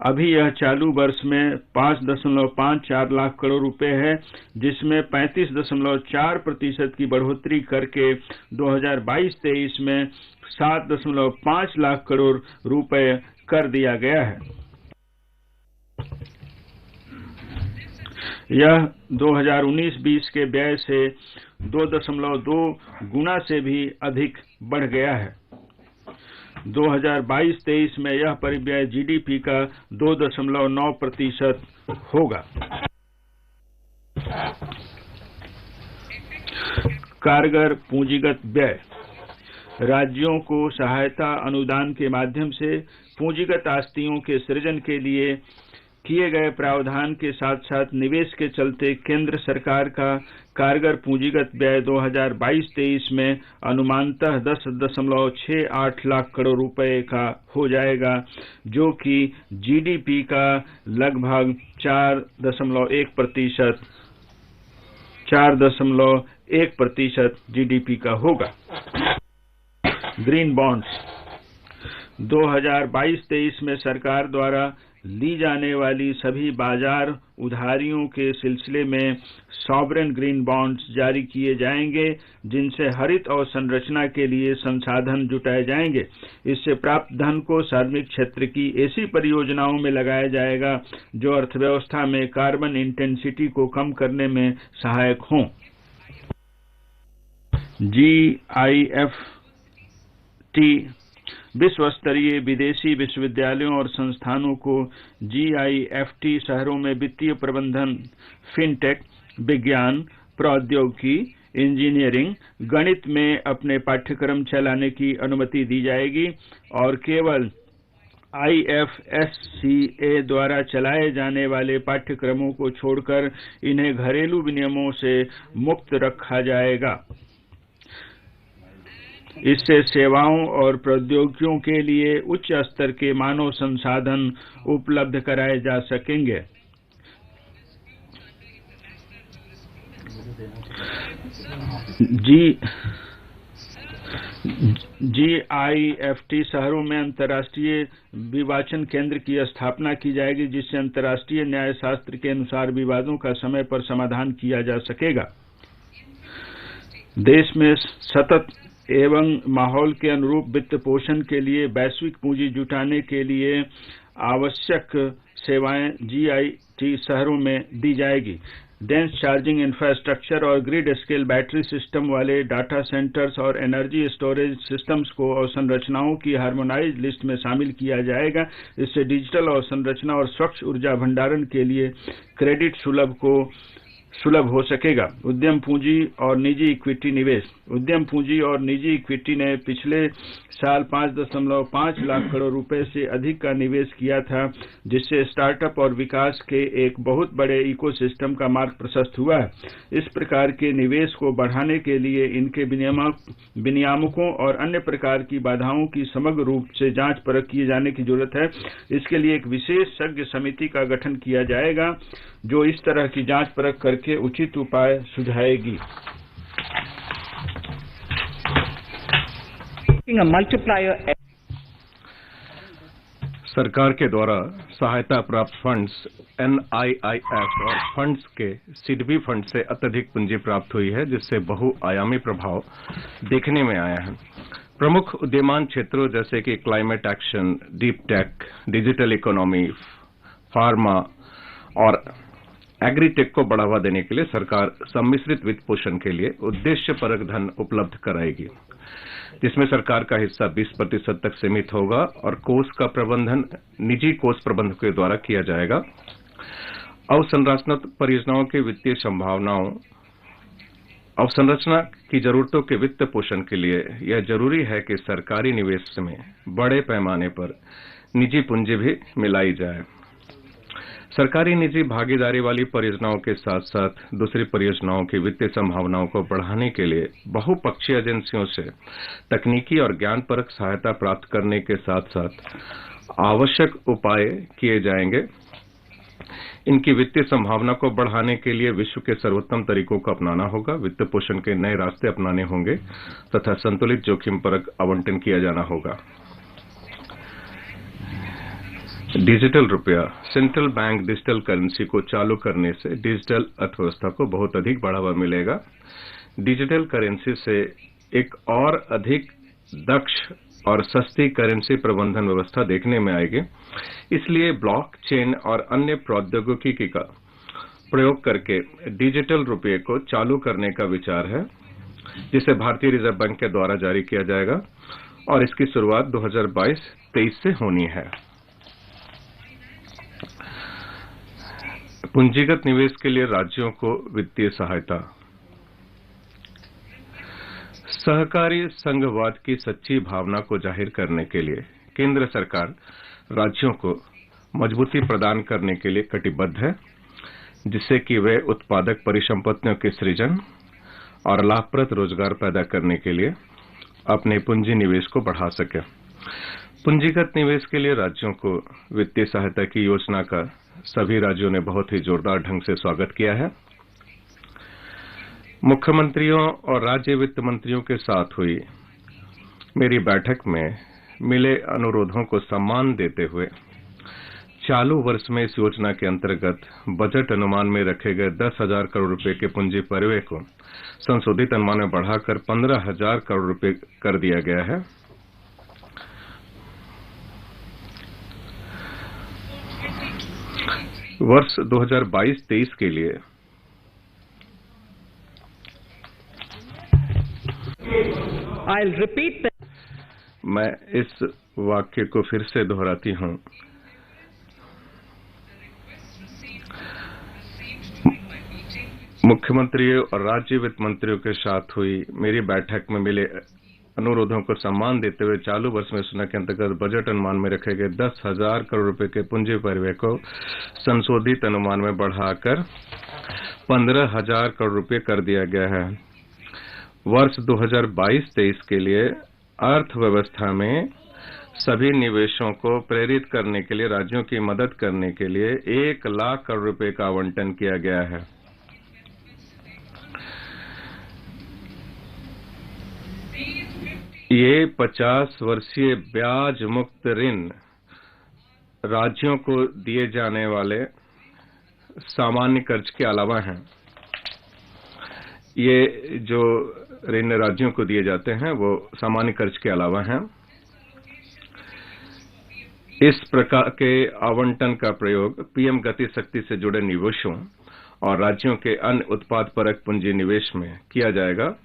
अभी यह चालू वर्ष में 5.54 लाख करोड़ रुपए है, जिसमें 35.4% की बढ़ोतरी करके 2022-23 में 7.5 लाख करोड़ रुपए कर दिया गया है। यह 2019-20 के व्यय से 2.2 गुना से भी अधिक बढ़ गया है। 2022-23 में यह परिव्यय जीडीपी का 2.9% होगा। कारगर पूंजीगत व्यय। राज्यों को सहायता अनुदान के माध्यम से पूंजीगत आस्तियों के सृजन के लिए किए गए प्रावधान के साथ साथ निवेश के चलते केंद्र सरकार का कारगर पूंजीगत व्यय 2022-23 में अनुमानतः 10.68 लाख करोड़ रुपए का हो जाएगा, जो कि जीडीपी का लगभग 4.1% जीडीपी का होगा। Green bonds. 2022-23 में सरकार द्वारा ली जाने वाली सभी बाजार उधारियों के सिलसिले में सॉवरेन ग्रीन बॉन्ड्स जारी किए जाएंगे, जिनसे हरित अवसंरचना के लिए संसाधन जुटाए जाएंगे। इससे प्राप्त धन को सार्वजनिक क्षेत्र की ऐसी परियोजनाओं में लगाया जाएगा जो अर्थव्यवस्था में कार्बन इंटेंसिटी को कम करने में सहायक हों। GIFT विश्व स्तरीय विदेशी विश्वविद्यालयों और संस्थानों को GIFT शहरों में वित्तीय प्रबंधन, फिनटेक, विज्ञान, प्रौद्योगिकी, इंजीनियरिंग, गणित में अपने पाठ्यक्रम चलाने की अनुमति दी जाएगी और केवल IFSCA द्वारा चलाए जाने वाले पाठ्यक्रमों को छोड़कर इन्हें घरेलू विनियमों से मुक्त रखा जाएगा। इससे सेवाओं और प्रौद्योगिकियों के लिए उच्च स्तर के मानव संसाधन उपलब्ध कराए जा सकेंगे। GIFT शहरों में अंतर्राष्ट्रीय विवाचन केंद्र की स्थापना की जाएगी, जिससे अंतर्राष्ट्रीय न्यायशास्त्र के अनुसार विवादों का समय पर समाधान किया जा सकेगा। देश में सतत एवं माहौल के अनुरूप वित्त पोषण के लिए वैश्विक पूंजी जुटाने के लिए आवश्यक सेवाएं GIT शहरों में दी जाएगी। डेंस चार्जिंग इंफ्रास्ट्रक्चर और ग्रिड स्केल बैटरी सिस्टम वाले डाटा सेंटर्स और एनर्जी स्टोरेज सिस्टम्स को अवसंरचनाओं की हार्मोनाइज्ड लिस्ट में शामिल किया जाएगा। इससे डिजिटल अवसंरचना और स्वच्छ ऊर्जा भंडारण के लिए क्रेडिट सुलभ हो सकेगा। उद्यम पूंजी और निजी इक्विटी निवेश। उद्यम पूंजी और निजी इक्विटी ने पिछले साल 5.5 लाख करोड़ रुपए से अधिक का निवेश किया था, जिससे स्टार्टअप और विकास के एक बहुत बड़े इकोसिस्टम का मार्ग प्रशस्त हुआ है। इस प्रकार के निवेश को बढ़ाने के लिए इनके विनियामकों और अन्य प्रकार की बाधाओं की समग्र रूप से जांच परख किए जाने की जरूरत है। इसके लिए एक विशेषज्ञ समिति का गठन किया जाएगा, जो इस तरह की जांच परख करके उचित उपाय सुझाएगी। सरकार के द्वारा सहायता प्राप्त फंड्स NIIF और फंड्स के सिडबी फंड से अत्यधिक पूंजी प्राप्त हुई है, जिससे बहुआयामी प्रभाव देखने में आया है। प्रमुख उद्यमान क्षेत्रों जैसे कि climate action, deep tech, digital economy, pharma और एग्रीटेक को बढ़ावा देने के लिए सरकार सम्मिश्रित वित्त पोषण के लिए उद्देश्यपरक धन उपलब्ध कराएगी, जिसमें सरकार का हिस्सा 20% तक सीमित होगा और कोष का प्रबंधन निजी कोष प्रबंधकों के द्वारा किया जाएगा। अवसंरचना परियोजनाओं की वित्तीय संभावनाओं अवसंरचना की जरूरतों के वित्त पोषण के लिए यह जरूरी है कि सरकारी निवेश में बड़े पैमाने पर निजी पूंजी भी मिलाई जाए। सरकारी निजी भागीदारी वाली परियोजनाओं के साथ साथ दूसरी परियोजनाओं की वित्तीय संभावनाओं को बढ़ाने के लिए बहुपक्षीय एजेंसियों से तकनीकी और ज्ञानपरक सहायता प्राप्त करने के साथ साथ आवश्यक उपाय किए जाएंगे। इनकी वित्तीय संभावना को बढ़ाने के लिए विश्व के सर्वोत्तम तरीकों को अपनाना होगा, वित्त पोषण के नए रास्ते अपनाने होंगे तथा संतुलित जोखिम परक आवंटन किया जाना होगा। डिजिटल रुपया। सेंट्रल बैंक डिजिटल करेंसी को चालू करने से डिजिटल अर्थव्यवस्था को बहुत अधिक बढ़ावा मिलेगा। डिजिटल करेंसी से एक और अधिक दक्ष और सस्ती करेंसी प्रबंधन व्यवस्था देखने में आएगी। इसलिए ब्लॉकचेन और अन्य प्रौद्योगिकी का प्रयोग करके डिजिटल रुपये को चालू करने का विचार है, जिसे भारतीय रिजर्व बैंक के द्वारा जारी किया जाएगा और इसकी शुरुआत 2022-23 से होनी है। पूंजीगत निवेश के लिए राज्यों को वित्तीय सहायता। सहकारी संघवाद की सच्ची भावना को जाहिर करने के लिए केंद्र सरकार राज्यों को मजबूती प्रदान करने के लिए कटिबद्ध है, जिससे कि वे उत्पादक परिसंपत्तियों के सृजन और लाभप्रद रोजगार पैदा करने के लिए अपने पूंजी निवेश को बढ़ा सके। पूंजीगत निवेश के लिए राज्यों को वित्तीय सहायता की योजना का सभी राज्यों ने बहुत ही जोरदार ढंग से स्वागत किया है। मुख्यमंत्रियों और राज्य वित्त मंत्रियों के साथ हुई मेरी बैठक में मिले अनुरोधों को सम्मान देते हुए चालू वर्ष में इस योजना के अंतर्गत बजट अनुमान में रखे गए 10,000 करोड़ रुपए के पूंजी परिव्यय को संशोधित अनुमान में बढ़ाकर 15,000 करोड़ रुपए कर दिया गया है। वर्ष 2022-23 के लिए I'll repeat that. मैं इस वाक्य को फिर से दोहराती हूं। मुख्यमंत्रियों और राज्य वित्त मंत्रियों के साथ हुई मेरी बैठक में मिले अनुरोधों को सम्मान देते हुए चालू वर्ष में योजना के अंतर्गत बजट अनुमान में रखे गए 10,000 करोड़ रुपए के पूंजी परिव्यय को संशोधित अनुमान में बढ़ाकर 15,000 करोड़ रुपए कर दिया गया है। वर्ष 2022-23 के लिए अर्थव्यवस्था में सभी निवेशों को प्रेरित करने के लिए राज्यों की मदद करने के लिए 1 लाख करोड़ रुपए का आवंटन किया गया है। ये 50 वर्षीय ब्याज मुक्त ऋण राज्यों को दिए जाने वाले सामान्य कर्ज के अलावा हैं। ये जो ऋण राज्यों को दिए जाते हैं वो सामान्य कर्ज के अलावा हैं। इस प्रकार के आवंटन का प्रयोग पीएम गति शक्ति से जुड़े निवेशों और राज्यों के अन्य उत्पाद परक पूंजी निवेश में किया जाएगा।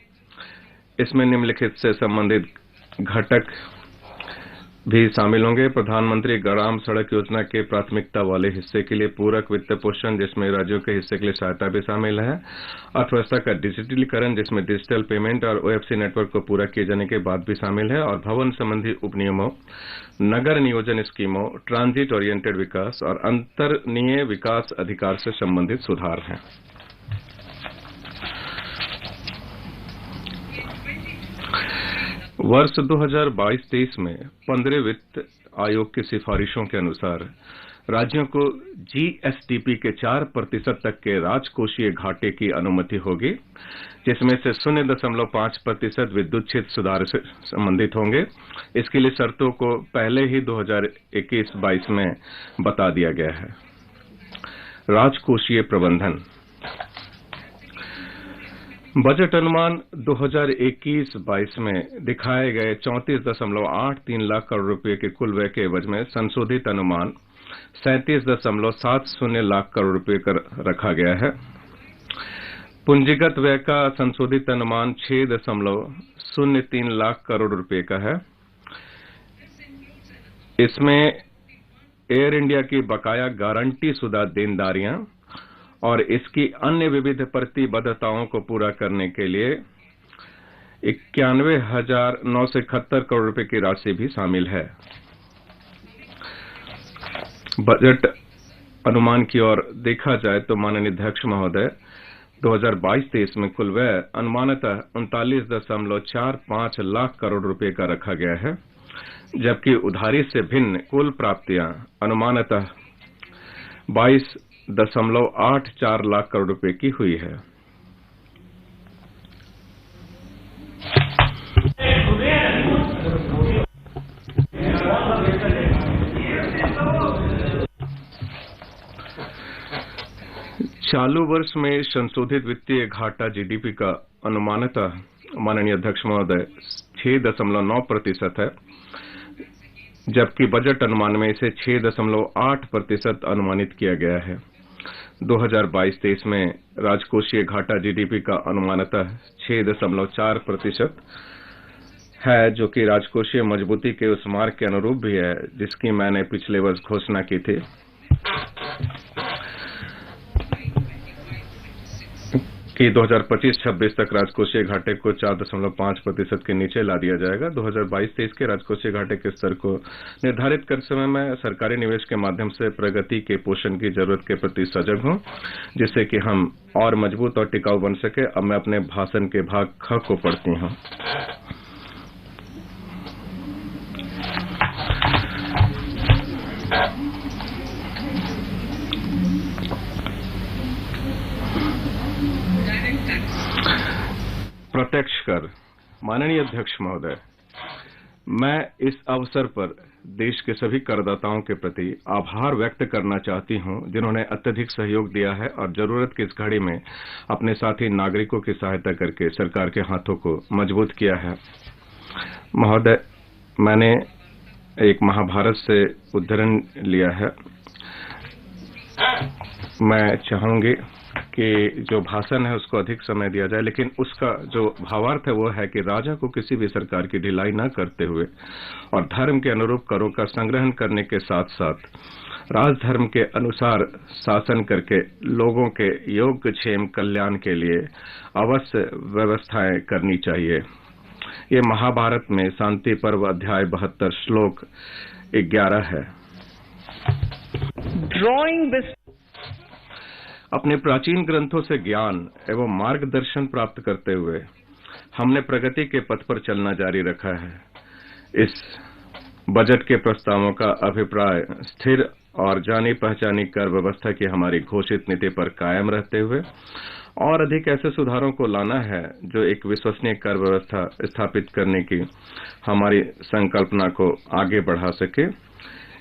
इसमें निम्नलिखित से संबंधित घटक भी शामिल होंगे। प्रधानमंत्री ग्राम सड़क योजना के प्राथमिकता वाले हिस्से के लिए पूरक वित्त पोषण, जिसमें राज्यों के हिस्से के लिए सहायता भी शामिल है। अर्थव्यवस्था का डिजिटलीकरण, जिसमें डिजिटल पेमेंट और ओएफसी नेटवर्क को पूरा किए जाने के बाद भी शामिल है। और भवन संबंधी उपनियमों, नगर नियोजन स्कीमों, ट्रांजिट ओरिएंटेड विकास और अंतरनीय विकास अधिकार से संबंधित सुधार हैं। वर्ष 2022-23 में 15 वित्त आयोग की सिफारिशों के अनुसार राज्यों को जीएसडीपी के 4% तक के राजकोषीय घाटे की अनुमति होगी, जिसमें से 0.5% विद्युत क्षेत्र सुधार से संबंधित होंगे। इसके लिए शर्तों को पहले ही 2021-22 में बता दिया गया है। राजकोषीय प्रबंधन। बजट अनुमान 2021-22 में दिखाए गए 34.83 लाख करोड़ रुपए के कुल व्यय के एवज में संशोधित अनुमान 37.70 लाख करोड़ रुपए कर रखा गया है। पूंजीगत व्यय का संशोधित अनुमान 6.03 लाख करोड़ रुपए का है। इसमें एयर इंडिया की बकाया गारंटी शुदा देनदारियां और इसकी अन्य विविध प्रतिबद्धताओं को पूरा करने के लिए 91,971 करोड़ रुपए की राशि भी शामिल है। बजट अनुमान की ओर देखा जाए तो माननीय अध्यक्ष महोदय 2022-23 में कुल व्यय अनुमानतः 39.45 लाख करोड़ रुपए का रखा गया है, जबकि उधारी से भिन्न कुल प्राप्तियां अनुमानतः 22.84 लाख करोड़ रुपए की हुई है। चालू वर्ष में संशोधित वित्तीय घाटा जीडीपी का अनुमानतः माननीय अध्यक्ष महोदय 6.9% है, जबकि बजट अनुमान में इसे 6.8% अनुमानित किया गया है। 2022-23 में राजकोषीय घाटा जीडीपी का अनुमानतः 6.4% है, जो कि राजकोषीय मजबूती के उस मार्ग के अनुरूप भी है जिसकी मैंने पिछले वर्ष घोषणा की थी कि 2025-26 तक राजकोषीय घाटे को 4.5% के नीचे ला दिया जाएगा। 2022-23 के राजकोषीय घाटे के स्तर को निर्धारित करते समय मैं सरकारी निवेश के माध्यम से प्रगति के पोषण की जरूरत के प्रति सजग हूं, जिससे कि हम और मजबूत और टिकाऊ बन सके। अब मैं अपने भाषण के भाग ख को पढ़ती हूं। प्रत्यक्ष कर। माननीय अध्यक्ष महोदय, मैं इस अवसर पर देश के सभी करदाताओं के प्रति आभार व्यक्त करना चाहती हूं, जिन्होंने अत्यधिक सहयोग दिया है और जरूरत की इस घड़ी में अपने साथी नागरिकों की सहायता करके सरकार के हाथों को मजबूत किया है। महोदय, मैंने एक महाभारत से उद्धरण लिया है। मैं चाहूंगी कि जो भाषण है उसको अधिक समय दिया जाए, लेकिन उसका जो भावार्थ है वो है कि राजा को किसी भी सरकार की ढिलाई न करते हुए और धर्म के अनुरूप करों का संग्रहण करने के साथ साथ राजधर्म के अनुसार शासन करके लोगों के योग्य क्षेम कल्याण के लिए अवश्य व्यवस्थाएं करनी चाहिए। ये महाभारत में शांति पर्व अध्याय 72 श्लोक 11 है। अपने प्राचीन ग्रंथों से ज्ञान एवं मार्गदर्शन प्राप्त करते हुए हमने प्रगति के पथ पर चलना जारी रखा है। इस बजट के प्रस्तावों का अभिप्राय स्थिर और जानी पहचानी कर व्यवस्था की हमारी घोषित नीति पर कायम रहते हुए और अधिक ऐसे सुधारों को लाना है जो एक विश्वसनीय कर व्यवस्था स्थापित करने की हमारी संकल्पना को आगे बढ़ा सके।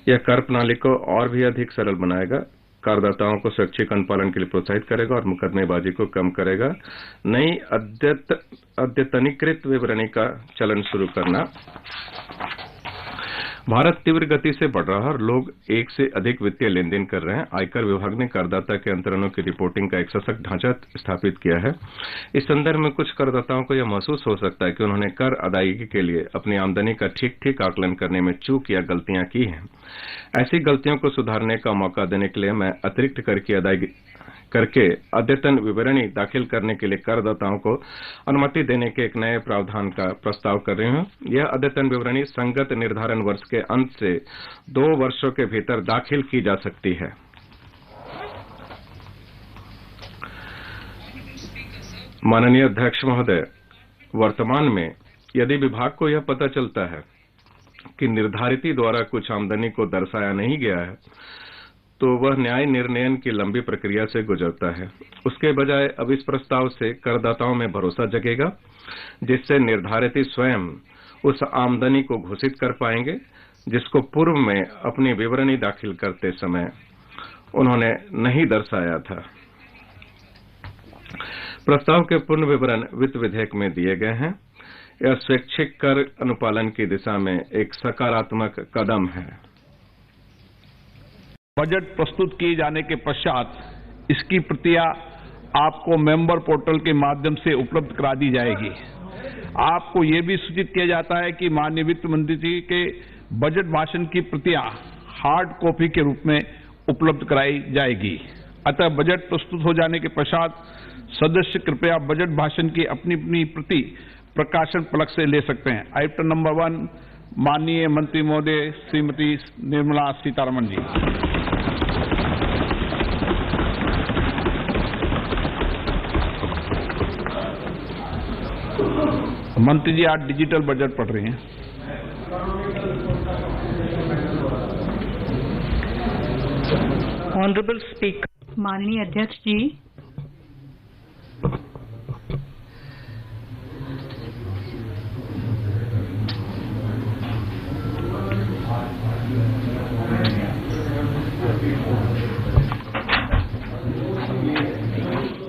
यह कर प्रणाली को और भी अधिक सरल बनाएगा, करदाताओं को स्वैच्छिक अनुपालन के लिए प्रोत्साहित करेगा और मुकदमेबाजी को कम करेगा। नई अद्यतनीकृत विवरणी का चलन शुरू करना। भारत तीव्र गति से बढ़ रहा है और लोग एक से अधिक वित्तीय लेन देन कर रहे हैं। आयकर विभाग ने करदाता के अंतरणों की रिपोर्टिंग का एक सशक्त ढांचा स्थापित किया है। इस संदर्भ में कुछ करदाताओं को यह महसूस हो सकता है कि उन्होंने कर अदायगी के लिए अपनी आमदनी का ठीक आकलन करने में चूक या गलतियां की हैं। ऐसी गलतियों को सुधारने का मौका देने के लिए मैं अतिरिक्त कर की अदायगी करके अद्यतन विवरणी दाखिल करने के लिए करदाताओं को अनुमति देने के एक नए प्रावधान का प्रस्ताव कर रही हूं। यह अद्यतन विवरणी संगत निर्धारण वर्ष के अंत से 2 वर्षों के भीतर दाखिल की जा सकती है। माननीय अध्यक्ष महोदय, वर्तमान में यदि विभाग को यह पता चलता है कि निर्धारिती द्वारा कुछ आमदनी को दर्शाया नहीं गया है तो वह न्याय निर्णयन की लंबी प्रक्रिया से गुजरता है। उसके बजाय अब इस प्रस्ताव से करदाताओं में भरोसा जगेगा, जिससे निर्धारिती स्वयं उस आमदनी को घोषित कर पाएंगे जिसको पूर्व में अपनी विवरणी दाखिल करते समय उन्होंने नहीं दर्शाया था। प्रस्ताव के पूर्ण विवरण वित्त विधेयक में दिए गए हैं। यह स्वैच्छिक कर अनुपालन की दिशा में एक सकारात्मक कदम है। बजट प्रस्तुत किए जाने के पश्चात इसकी प्रतियां आपको मेंबर पोर्टल के माध्यम से उपलब्ध करा दी जाएगी। आपको यह भी सूचित किया जाता है कि माननीय वित्त मंत्री जी के बजट भाषण की प्रतियां हार्ड कॉपी के रूप में उपलब्ध कराई जाएगी। अतः बजट प्रस्तुत हो जाने के पश्चात सदस्य कृपया बजट भाषण की अपनी अपनी प्रति प्रकाशन फलक से ले सकते हैं। आइटम नंबर 1, माननीय मंत्री महोदय श्रीमती निर्मला सीतारमण जी। मंत्री जी आज डिजिटल बजट पढ़ रही हैं। Honourable speaker. माननीय अध्यक्ष जी,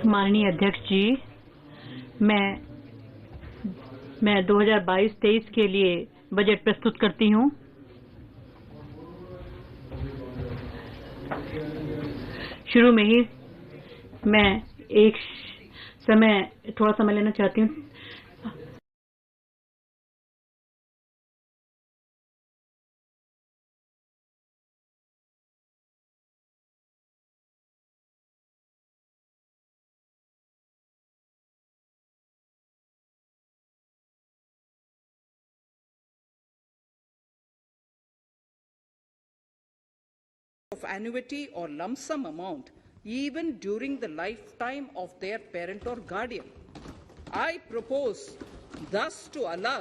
माननीय अध्यक्ष जी, मैं 2022-23 के लिए बजट प्रस्तुत करती हूं। शुरू में ही मैं थोड़ा समय लेना चाहती हूं। of annuity or lump sum amount even during the lifetime of their parent or guardian. I propose thus to allow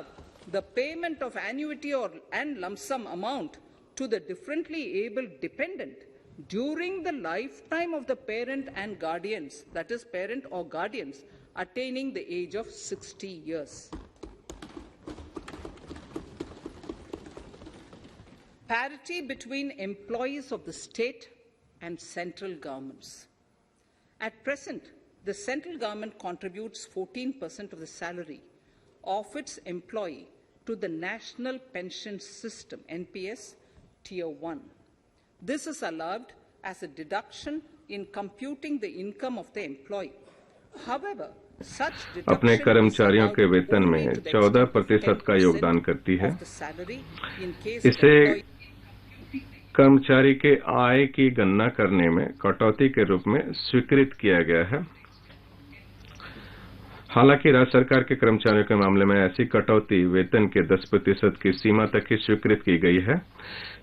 the payment of annuity and lump sum amount to the differently abled dependent during the lifetime of the parent and guardians, that is, parent or guardians, attaining the age of 60 years. Parity between employees of the state and central governments. At present, the central government contributes 14% of the salary of its employee to the National Pension System, NPS, Tier 1. This is allowed as a deduction in computing the income of the employee. However, such deduction अपने कर्मचारियों के वेतन में 14% का योगदान करती है। इसे कर्मचारी के आय की गणना करने में कटौती के रूप में स्वीकृत किया गया है। हालांकि राज्य सरकार के कर्मचारियों के मामले में ऐसी कटौती वेतन के 10% की सीमा तक ही स्वीकृत की गई है।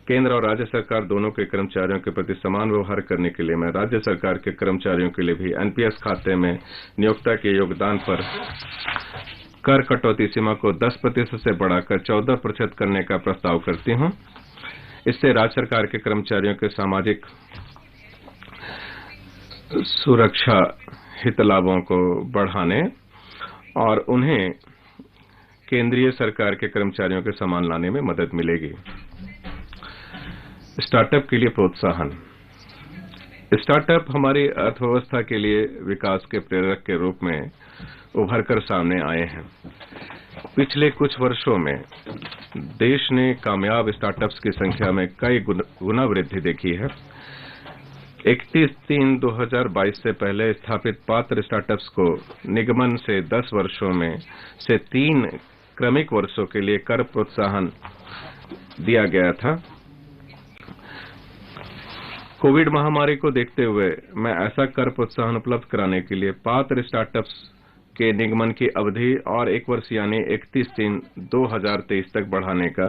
केंद्र और राज्य सरकार दोनों के कर्मचारियों के प्रति समान व्यवहार करने के लिए मैं राज्य सरकार के कर्मचारियों के लिए भी एनपीएस खाते में नियोक्ता के योगदान पर कर कटौती सीमा को 10% से बढ़ाकर 14% करने का प्रस्ताव करती हूं। इससे राज्य सरकार के कर्मचारियों के सामाजिक सुरक्षा हित लाभों को बढ़ाने और उन्हें केंद्रीय सरकार के कर्मचारियों के समान लाने में मदद मिलेगी। स्टार्टअप के लिए प्रोत्साहन। स्टार्टअप हमारी अर्थव्यवस्था के लिए विकास के प्रेरक के रूप में उभरकर सामने आए हैं। पिछले कुछ वर्षों में देश ने कामयाब स्टार्टअप्स की संख्या में कई गुना वृद्धि देखी है। 31/3/2022 से पहले स्थापित पात्र स्टार्टअप्स को निगमन से 10 वर्षों में से 3 क्रमिक वर्षों के लिए कर प्रोत्साहन दिया गया था। कोविड महामारी को देखते हुए मैं ऐसा कर प्रोत्साहन उपलब्ध कराने के लिए पात्र स्टार्टअप्स के निगमन की अवधि और 1 वर्ष यानी 31/3/2023 तक बढ़ाने का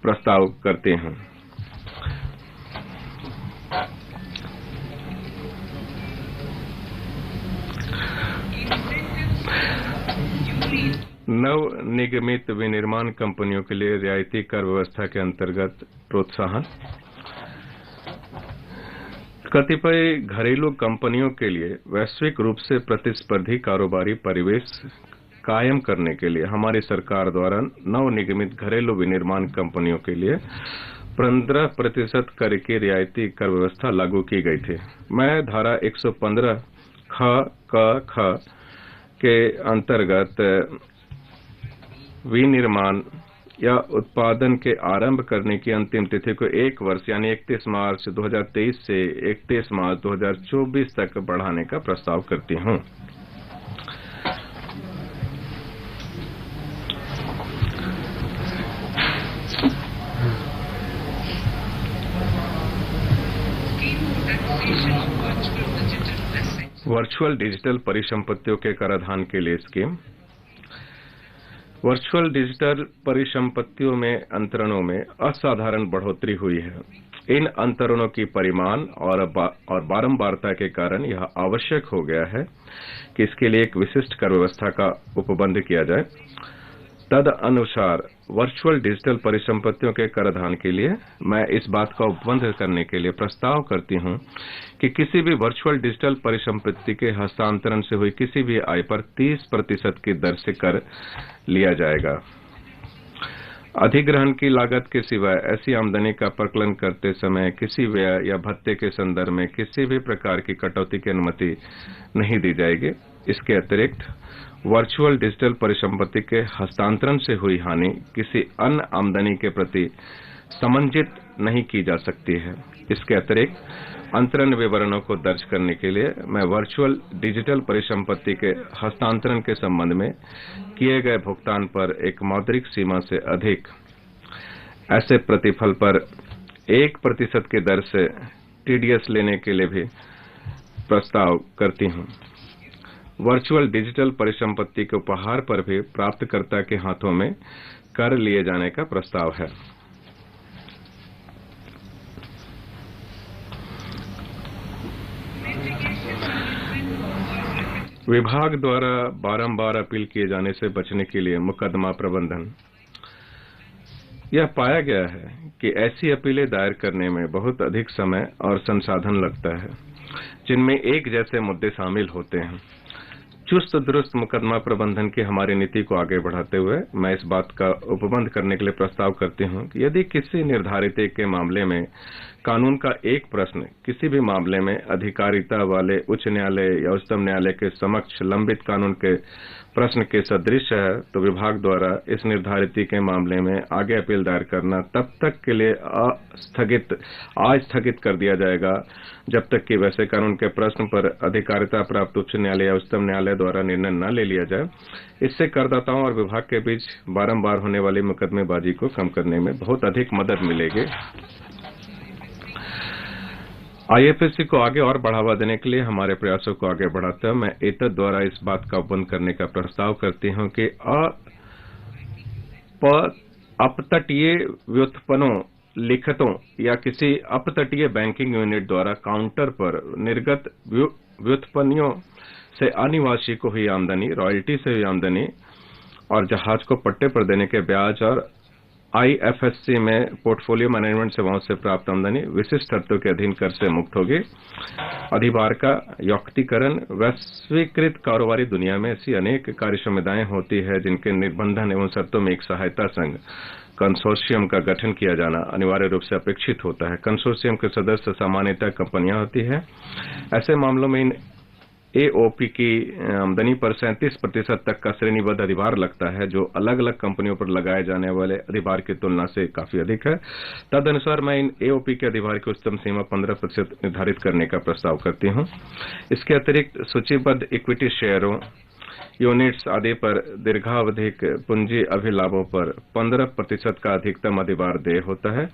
प्रस्ताव करते हैं। नव निगमित विनिर्माण कंपनियों के लिए रियायती कर व्यवस्था के अंतर्गत प्रोत्साहन। कतिपय घरेलू कंपनियों के लिए वैश्विक रूप से प्रतिस्पर्धी कारोबारी परिवेश कायम करने के लिए हमारी सरकार द्वारा नव निगमित घरेलू विनिर्माण कंपनियों के लिए 15% कर की रियायती कर व्यवस्था लागू की गई थी। मैं धारा 115 ख के अंतर्गत विनिर्माण या उत्पादन के आरंभ करने की अंतिम तिथि को 1 वर्ष यानी 31 मार्च 2023 से 31 मार्च 2024 तक बढ़ाने का प्रस्ताव करती हूं। वर्चुअल डिजिटल परिसंपत्तियों के कराधान के लिए स्कीम। वर्चुअल डिजिटल परिसंपत्तियों में अंतरणों में असाधारण बढ़ोतरी हुई है। इन अंतरणों की परिमाण और बारंबारता के कारण यह आवश्यक हो गया है कि इसके लिए एक विशिष्ट कर व्यवस्था का उपबंध किया जाए। तद अनुसार वर्चुअल डिजिटल परिसंपत्तियों के कराधान के लिए मैं इस बात का उपबंध करने के लिए प्रस्ताव करती हूं कि किसी भी वर्चुअल डिजिटल परिसंपत्ति के हस्तांतरण से हुई किसी भी आय पर 30% की दर से कर लिया जाएगा। अधिग्रहण की लागत के सिवाय ऐसी आमदनी का प्रकलन करते समय किसी व्यय या भत्ते के संदर्भ में किसी भी प्रकार की कटौती की अनुमति नहीं दी जाएगी। इसके अतिरिक्त वर्चुअल डिजिटल परिसंपत्ति के हस्तांतरण से हुई हानि किसी अन्य आमदनी के प्रति समंजित नहीं की जा सकती है। इसके अतिरिक्त अंतरण विवरणों को दर्ज करने के लिए मैं वर्चुअल डिजिटल परिसंपत्ति के हस्तांतरण के संबंध में किए गए भुगतान पर एक मौद्रिक सीमा से अधिक ऐसे प्रतिफल पर 1% की दर से टीडीएस लेने के लिए भी प्रस्ताव करती हूं। वर्चुअल डिजिटल परिसंपत्ति के उपहार पर भी प्राप्तकर्ता के हाथों में कर लिए जाने का प्रस्ताव है। विभाग द्वारा बारंबार अपील किए जाने से बचने के लिए मुकदमा प्रबंधन। यह पाया गया है कि ऐसी अपीलें दायर करने में बहुत अधिक समय और संसाधन लगता है, जिनमें एक जैसे मुद्दे शामिल होते हैं। चुस्त दुरुस्त मुकदमा प्रबंधन की हमारी नीति को आगे बढ़ाते हुए मैं इस बात का उपबंध करने के लिए प्रस्ताव करती हूं कि यदि किसी निर्धारित के मामले में कानून का एक प्रश्न किसी भी मामले में अधिकारिता वाले उच्च न्यायालय या उच्चतम न्यायालय के समक्ष लंबित कानून के प्रश्न के सदृश है, तो विभाग द्वारा इस निर्धारित के मामले में आगे अपील दायर करना तब तक के लिए स्थगित कर दिया जाएगा जब तक कि वैसे कानून के प्रश्न पर अधिकारिता प्राप्त उच्च न्यायालय या उच्चतम न्यायालय द्वारा निर्णय न ले लिया जाए। इससे करदाताओं और विभाग के बीच बारंबार होने वाली मुकदमेबाजी को कम करने में बहुत अधिक मदद मिलेगी। आईएफएससी को आगे और बढ़ावा देने के लिए हमारे प्रयासों को आगे बढ़ाते हुए मैं एतद द्वारा इस बात का उपबंध करने का प्रस्ताव करती हूं कि अपतटीय व्युत्पन्नों, लिखतों या किसी अपतटीय बैंकिंग यूनिट द्वारा काउंटर पर निर्गत व्युत्पन्नों से अनिवासी को हुई आमदनी, रॉयल्टी से हुई आमदनी और जहाज को पट्टे पर देने के ब्याज और आईएफएससी में पोर्टफोलियो मैनेजमेंट सेवाओं से प्राप्त आमदनी विशिष्ट शर्तों के अधीन कर से मुक्त होगी। अधिभार का यौक्तिकरण। वैश्वीकृत कारोबारी दुनिया में ऐसी अनेक कार्य संविधाएं होती है जिनके निबंधन एवं शर्तों में एक सहायता संघ कंसोर्शियम का गठन किया जाना अनिवार्य रूप से अपेक्षित होता है। कंसोर्शियम के सदस्य सामान्यतः कंपनियां होती है। ऐसे मामलों में इन एओपी की आमदनी पर 37% तक का श्रेणीबद्ध अधिभार लगता है, जो अलग अलग कंपनियों पर लगाए जाने वाले अधिभार की तुलना से काफी अधिक है। तदनुसार मैं इन एओपी के अधिभार की उच्चतम सीमा 15% निर्धारित करने का प्रस्ताव करती हूं। इसके अतिरिक्त सूचीबद्ध इक्विटी शेयरों, यूनिट्स आदि पर दीर्घावधिक पूंजी अभिलाभों पर 15% का अधिकतम अधिभार देय होता है,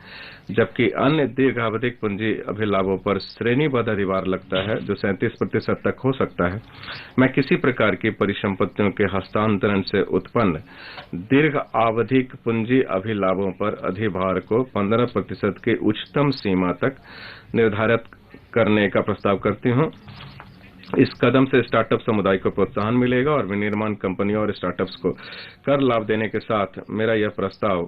जबकि अन्य दीर्घावधिक पूंजी अभिलाभों पर श्रेणीबद्ध अधिभार लगता है, जो 37% तक हो सकता है। मैं किसी प्रकार की परिसंपत्तियों के हस्तांतरण से उत्पन्न दीर्घ आवधिक पूंजी अभिलाभों पर अधिभार को 15% की उच्चतम सीमा तक निर्धारित करने का प्रस्ताव करती हूं। इस कदम से स्टार्टअप समुदाय को प्रोत्साहन मिलेगा और विनिर्माण कंपनियों और स्टार्टअप्स को कर लाभ देने के साथ मेरा यह प्रस्ताव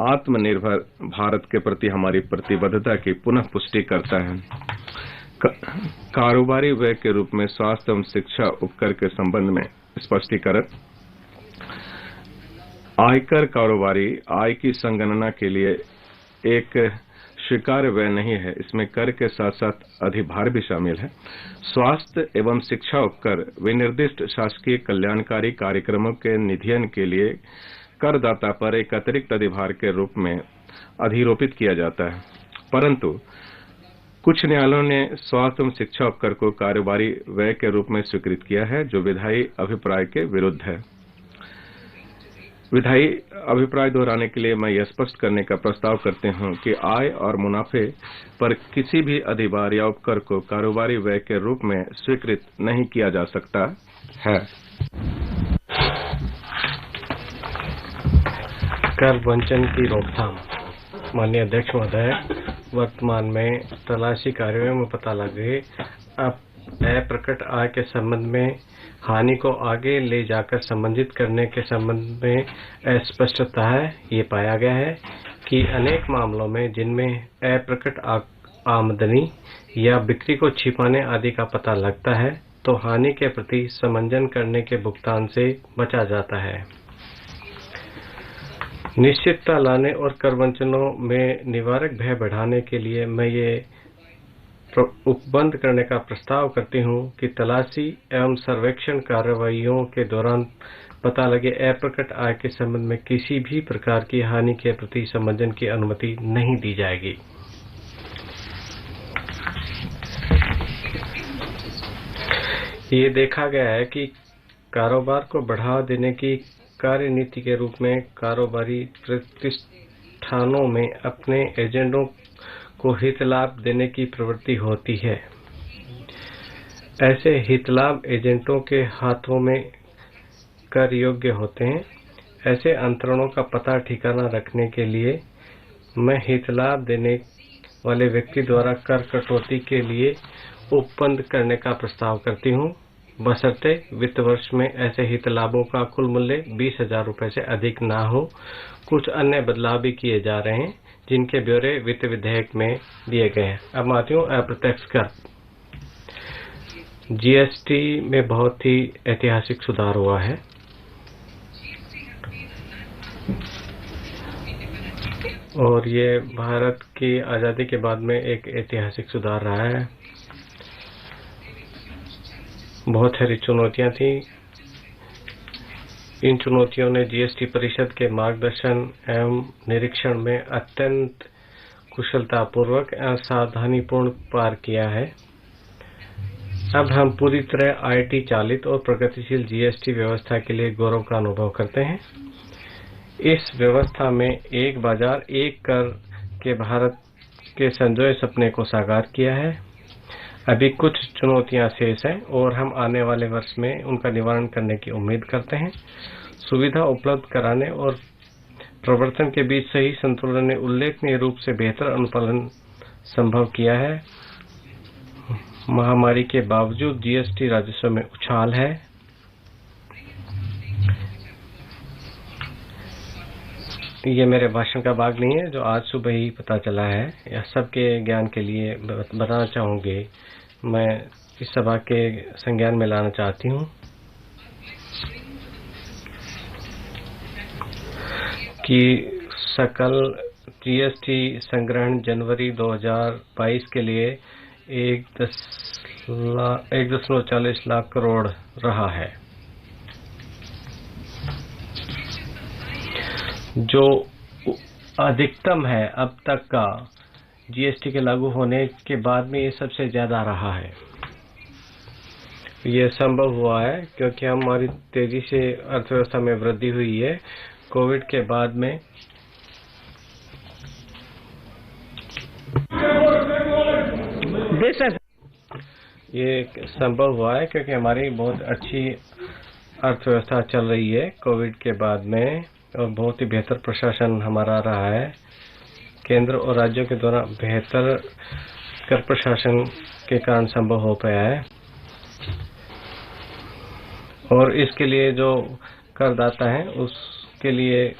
आत्मनिर्भर भारत के प्रति हमारी प्रतिबद्धता की पुनः पुष्टि करता है। कारोबारी व्यय के रूप में स्वास्थ्य एवं शिक्षा उपकर के संबंध में स्पष्टीकरण। आयकर कारोबारी आय की संगणना के लिए एक स्वीकार्य व्यय नहीं है, इसमें कर के साथ साथ अधिभार भी शामिल है। स्वास्थ्य एवं शिक्षा उपकर विनिर्दिष्ट शासकीय कल्याणकारी कार्यक्रमों के निधियन के लिए करदाता पर एक अतिरिक्त अधिभार के रूप में अधिरोपित किया जाता है, परंतु कुछ न्यायालयों ने स्वास्थ्य एवं शिक्षा उपकर को कारोबारी व्यय के रूप में स्वीकृत किया है, जो विधायी अभिप्राय के विरुद्ध है। विधायी अभिप्राय दोहराने के लिए मैं यह स्पष्ट करने का प्रस्ताव करते हूं कि आय और मुनाफे पर किसी भी अधिभार या उपकर को कारोबारी व्यय के रूप में स्वीकृत नहीं किया जा सकता है। कर वंचन की रोकथाम। माननीय अध्यक्ष महोदय, वर्तमान में तलाशी कार्यों में पता लगे अप्रकट आय के संबंध में हानि को आगे ले जाकर संबंधित करने के संबंध में अस्पष्टता है। ये पाया गया है कि अनेक मामलों में जिनमें अप्रकट आमदनी या बिक्री को छिपाने आदि का पता लगता है, तो हानि के प्रति समंजन करने के भुगतान से बचा जाता है। निश्चितता लाने और करवंचनों में निवारक भय बढ़ाने के लिए मैं ये उपबंध करने का प्रस्ताव करती हूं कि तलाशी एवं सर्वेक्षण कार्रवाइयों के दौरान पता लगे अप्रकट आय के संबंध में किसी भी प्रकार की हानि के प्रति समंजन की अनुमति नहीं दी जाएगी। ये देखा गया है कि कारोबार को बढ़ावा देने की कार्यनीति के रूप में कारोबारी प्रतिष्ठानों में अपने एजेंटों को हितलाभ देने की प्रवृत्ति होती है। ऐसे हितलाभ एजेंटों के हाथों में कर योग्य होते हैं। ऐसे अंतरणों का पता ठिकाना रखने के लिए मैं हितलाभ देने वाले व्यक्ति द्वारा कर कटौती के लिए उपबंध करने का प्रस्ताव करती हूं। बशर्ते वित्त वर्ष में ऐसे हित लाभों का कुल मूल्य 20,000 रुपए से अधिक ना हो। कुछ अन्य बदलाव भी किए जा रहे हैं जिनके ब्यौरे वित्त विधेयक में दिए गए हैं। अब आती हूँ अप्रत्यक्ष कर। जीएसटी में बहुत ही ऐतिहासिक सुधार हुआ है। और ये भारत की आज़ादी के बाद में एक ऐतिहासिक सुधार रहा है। बहुत सारी चुनौतियां थी। इन चुनौतियों ने जीएसटी परिषद के मार्गदर्शन एवं निरीक्षण में अत्यंत कुशलतापूर्वक एवं सावधानीपूर्ण पार किया है। अब हम पूरी तरह आईटी चालित और प्रगतिशील जीएसटी व्यवस्था के लिए गौरव का अनुभव करते हैं। इस व्यवस्था में एक बाजार एक कर के भारत के संजोए सपने को साकार किया है। अभी कुछ चुनौतियां शेष हैं और हम आने वाले वर्ष में उनका निवारण करने की उम्मीद करते हैं। सुविधा उपलब्ध कराने और प्रवर्तन के बीच सही संतुलन ने उल्लेखनीय रूप से बेहतर अनुपालन संभव किया है। महामारी के बावजूद जीएसटी राजस्व में उछाल है। ये मेरे भाषण का भाग नहीं है जो आज सुबह ही पता चला है। यह सबके ज्ञान के लिए बताना चाहूंगी। मैं इस सभा के संज्ञान में लाना चाहती हूँ कि सकल जीएसटी संग्रहण जनवरी 2022 के लिए 1.40 लाख करोड़ रहा है, जो अधिकतम है अब तक का जीएसटी के लागू होने के बाद में ये सबसे ज्यादा रहा है। ये संभव हुआ है क्योंकि हमारी तेजी से अर्थव्यवस्था में वृद्धि हुई है। कोविड के बाद में ये संभव हुआ है क्योंकि हमारी बहुत अच्छी अर्थव्यवस्था चल रही है कोविड के बाद में और बहुत ही बेहतर प्रशासन हमारा रहा है। केंद्र और राज्यों के द्वारा बेहतर कर प्रशासन के कारण संभव हो पाया है और इसके लिए जो करदाता हैं उसके लिए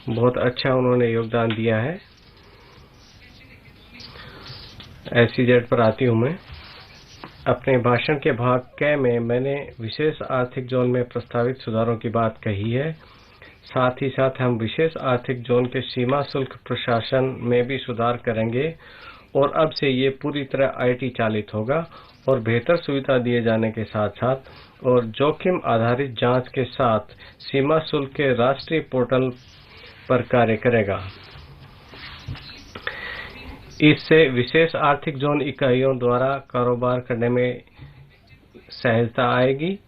बहुत अच्छा उन्होंने योगदान दिया है। एसईजेड पर आती हूँ मैं। अपने भाषण के भाग क में मैंने विशेष आर्थिक जोन में प्रस्तावित सुधारों की बात कही है। साथ ही साथ हम विशेष आर्थिक जोन के सीमा शुल्क प्रशासन में भी सुधार करेंगे और अब से ये पूरी तरह आईटी चालित होगा और बेहतर सुविधा दिए जाने के साथ साथ और जोखिम आधारित जांच के साथ सीमा शुल्क के राष्ट्रीय पोर्टल पर कार्य करेगा। इससे विशेष आर्थिक जोन इकाइयों द्वारा कारोबार करने में सहजता आएगी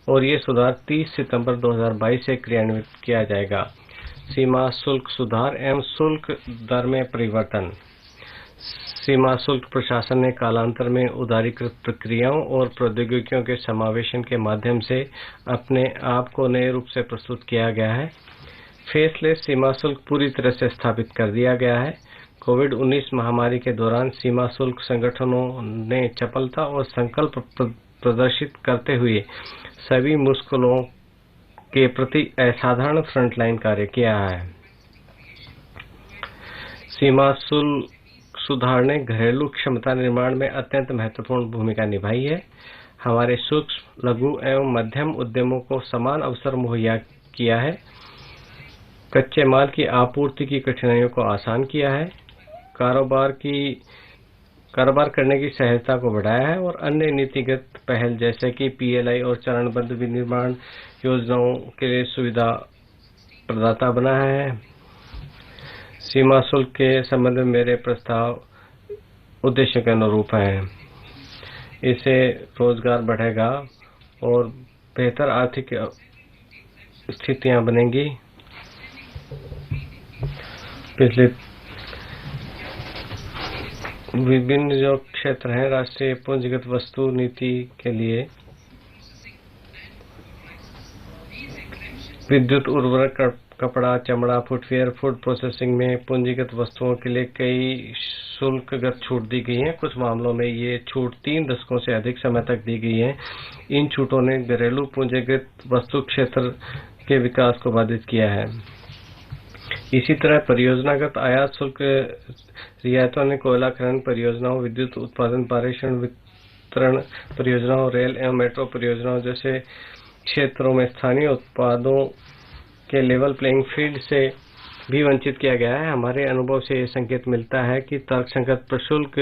और ये सुधार 30 सितंबर 2022 से क्रियान्वित किया जाएगा। सीमा शुल्क सुधार एवं शुल्क दर में परिवर्तन। सीमा शुल्क प्रशासन ने कालांतर में उदारीकृत प्रक्रियाओं और प्रौद्योगिकियों के समावेशन के माध्यम से अपने आप को नए रूप से प्रस्तुत किया गया है। फेसलेस सीमा शुल्क पूरी तरह से स्थापित कर दिया गया है। कोविड-19 महामारी के दौरान सीमा शुल्क संगठनों ने चपलता और संकल्प प्रदर्शित करते हुए सभी मुश्किलों के प्रति असाधारण फ्रंटलाइन कार्य किया है। सीमा शुल्क सुधार ने घरेलू क्षमता निर्माण में अत्यंत महत्वपूर्ण भूमिका निभाई है। हमारे सूक्ष्म, लघु एवं मध्यम उद्यमों को समान अवसर मुहैया किया है। कच्चे माल की आपूर्ति की कठिनाइयों को आसान किया है। कारोबार करने की सहजता को बढ़ाया है और अन्य नीतिगत पहल जैसे कि पीएलआई और चरणबद्ध विनिर्माण योजनाओं के लिए सुविधा प्रदाता बनाया है। सीमा शुल्क के संबंध में मेरे प्रस्ताव उद्देश्य के अनुरूप हैं। इससे रोजगार बढ़ेगा और बेहतर आर्थिक स्थितियां बनेंगी। पिछले विभिन्न जो क्षेत्र हैं राष्ट्रीय पूंजीगत वस्तु नीति के लिए विद्युत, उर्वरक, कपड़ा, चमड़ा, फुटवेयर, फूड प्रोसेसिंग में पूंजीगत वस्तुओं के लिए कई शुल्कगत छूट दी गई है। कुछ मामलों में ये छूट 3 दशकों से अधिक समय तक दी गई है। इन छूटों ने घरेलू पूंजीगत वस्तु क्षेत्र के विकास को बाधित किया है। इसी तरह परियोजनागत आयात शुल्क रियायतों ने कोयला खनन परियोजनाओं, विद्युत उत्पादन, पारेषण वितरण परियोजनाओं, रेल एवं मेट्रो परियोजनाओं जैसे क्षेत्रों में स्थानीय उत्पादों के लेवल प्लेइंग फील्ड से भी वंचित किया गया है। हमारे अनुभव से ये संकेत मिलता है कि तर्कसंगत प्रशुल्क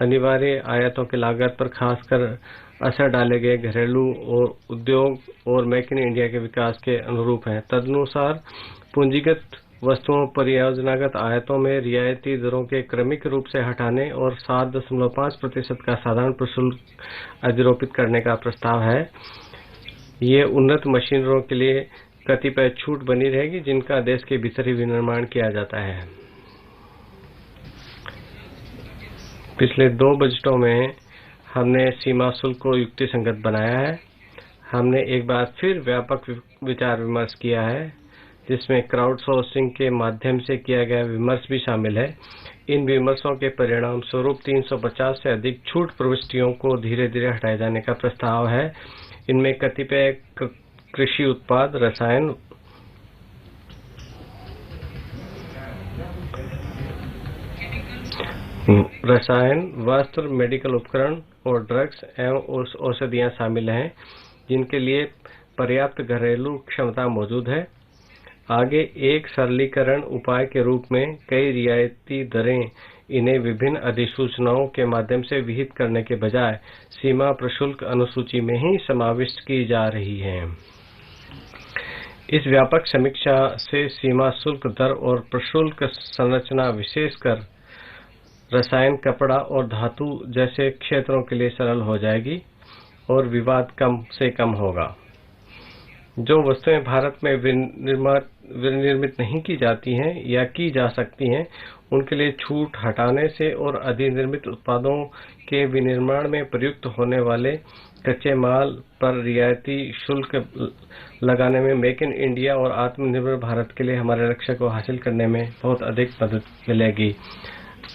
अनिवार्य आयातों की लागत पर खासकर असर डाले गए घरेलू और उद्योग और मेक इन इंडिया के विकास के अनुरूप हैं। तदनुसार पूंजीगत वस्तुओं परियोजनागत आयातों में रियायती दरों के क्रमिक रूप से हटाने और 7.5% का साधारण प्रशुल्क अधिरोपित करने का प्रस्ताव है। ये उन्नत मशीनरों के लिए कतिपय छूट बनी रहेगी जिनका देश के भीतर ही विनिर्माण किया जाता है। पिछले 2 बजटों में हमने सीमा शुल्क को युक्तिसंगत बनाया है। हमने एक बार फिर व्यापक विचार विमर्श किया है जिसमें क्राउड सोर्सिंग के माध्यम से किया गया विमर्श भी शामिल है। इन विमर्शों के परिणाम स्वरूप 350 से अधिक छूट प्रविष्टियों को धीरे धीरे हटाए जाने का प्रस्ताव है। इनमें कतिपय कृषि उत्पाद, रसायन, वस्त्र, मेडिकल उपकरण और ड्रग्स एवं औषधियां शामिल हैं जिनके लिए पर्याप्त घरेलू क्षमता मौजूद है। आगे एक सरलीकरण उपाय के रूप में कई रियायती दरें इन्हें विभिन्न अधिसूचनाओं के माध्यम से विहित करने के बजाय सीमा प्रशुल्क अनुसूची में ही समाविष्ट की जा रही हैं। इस व्यापक समीक्षा से सीमा शुल्क दर और प्रशुल्क संरचना विशेषकर रसायन, कपड़ा और धातु जैसे क्षेत्रों के लिए सरल हो जाएगी और विवाद कम से कम होगा। जो वस्तुएं भारत में विनिर्मित नहीं की जाती हैं या की जा सकती हैं, उनके लिए छूट हटाने से और अधिनिर्मित उत्पादों के विनिर्माण में प्रयुक्त होने वाले कच्चे माल पर रियायती शुल्क लगाने में मेक इन इंडिया और आत्मनिर्भर भारत के लिए हमारे लक्ष्य को हासिल करने में बहुत अधिक मदद मिलेगी।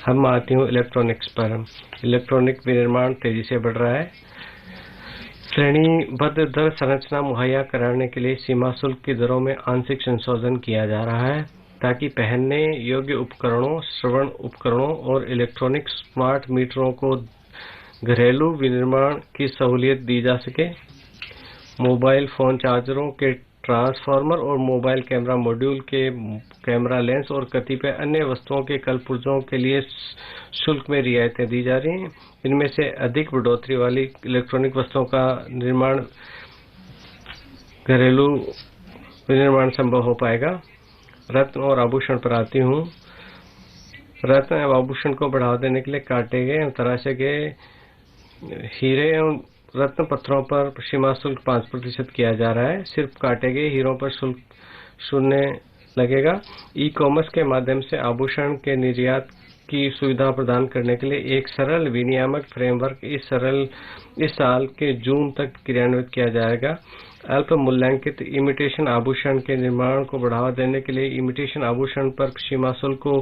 हम आती हूँ इलेक्ट्रॉनिक्स पर। इलेक्ट्रॉनिक विनिर्माण तेजी से बढ़ रहा है। श्रेणीबद्ध दर संरचना मुहैया कराने के लिए सीमा शुल्क की दरों में आंशिक संशोधन किया जा रहा है ताकि पहनने योग्य उपकरणों, श्रवण उपकरणों और इलेक्ट्रॉनिक स्मार्ट मीटरों को घरेलू विनिर्माण की सहूलियत दी जा सके। मोबाइल फोन चार्जरों के ट्रांसफार्मर और मोबाइल कैमरा मॉड्यूल के कैमरा लेंस और कतिपय अन्य वस्तुओं के कलपुर्जों के लिए शुल्क में रियायतें दी जा रही हैं। इनमें से अधिक बढ़ोतरी वाली इलेक्ट्रॉनिक वस्तुओं का निर्माण घरेलू विनिर्माण संभव हो पाएगा। रत्न और आभूषण पर आती हूँ। रत्न एवं आभूषण को बढ़ावा देने के लिए काटे गए तराशे गए हीरे एवं रत्न पत्थरों पर सीमा शुल्क 5% किया जा रहा है। सिर्फ काटे गए हीरों पर शुल्क 0 लगेगा। ई कॉमर्स के माध्यम से आभूषण के निर्यात की सुविधा प्रदान करने के लिए एक सरल विनियामक फ्रेमवर्क इस साल के जून तक क्रियान्वित किया जाएगा। अल्प मूल्यांकित इमिटेशन आभूषण के निर्माण को बढ़ावा देने के लिए इमिटेशन आभूषण पर सीमा शुल्क को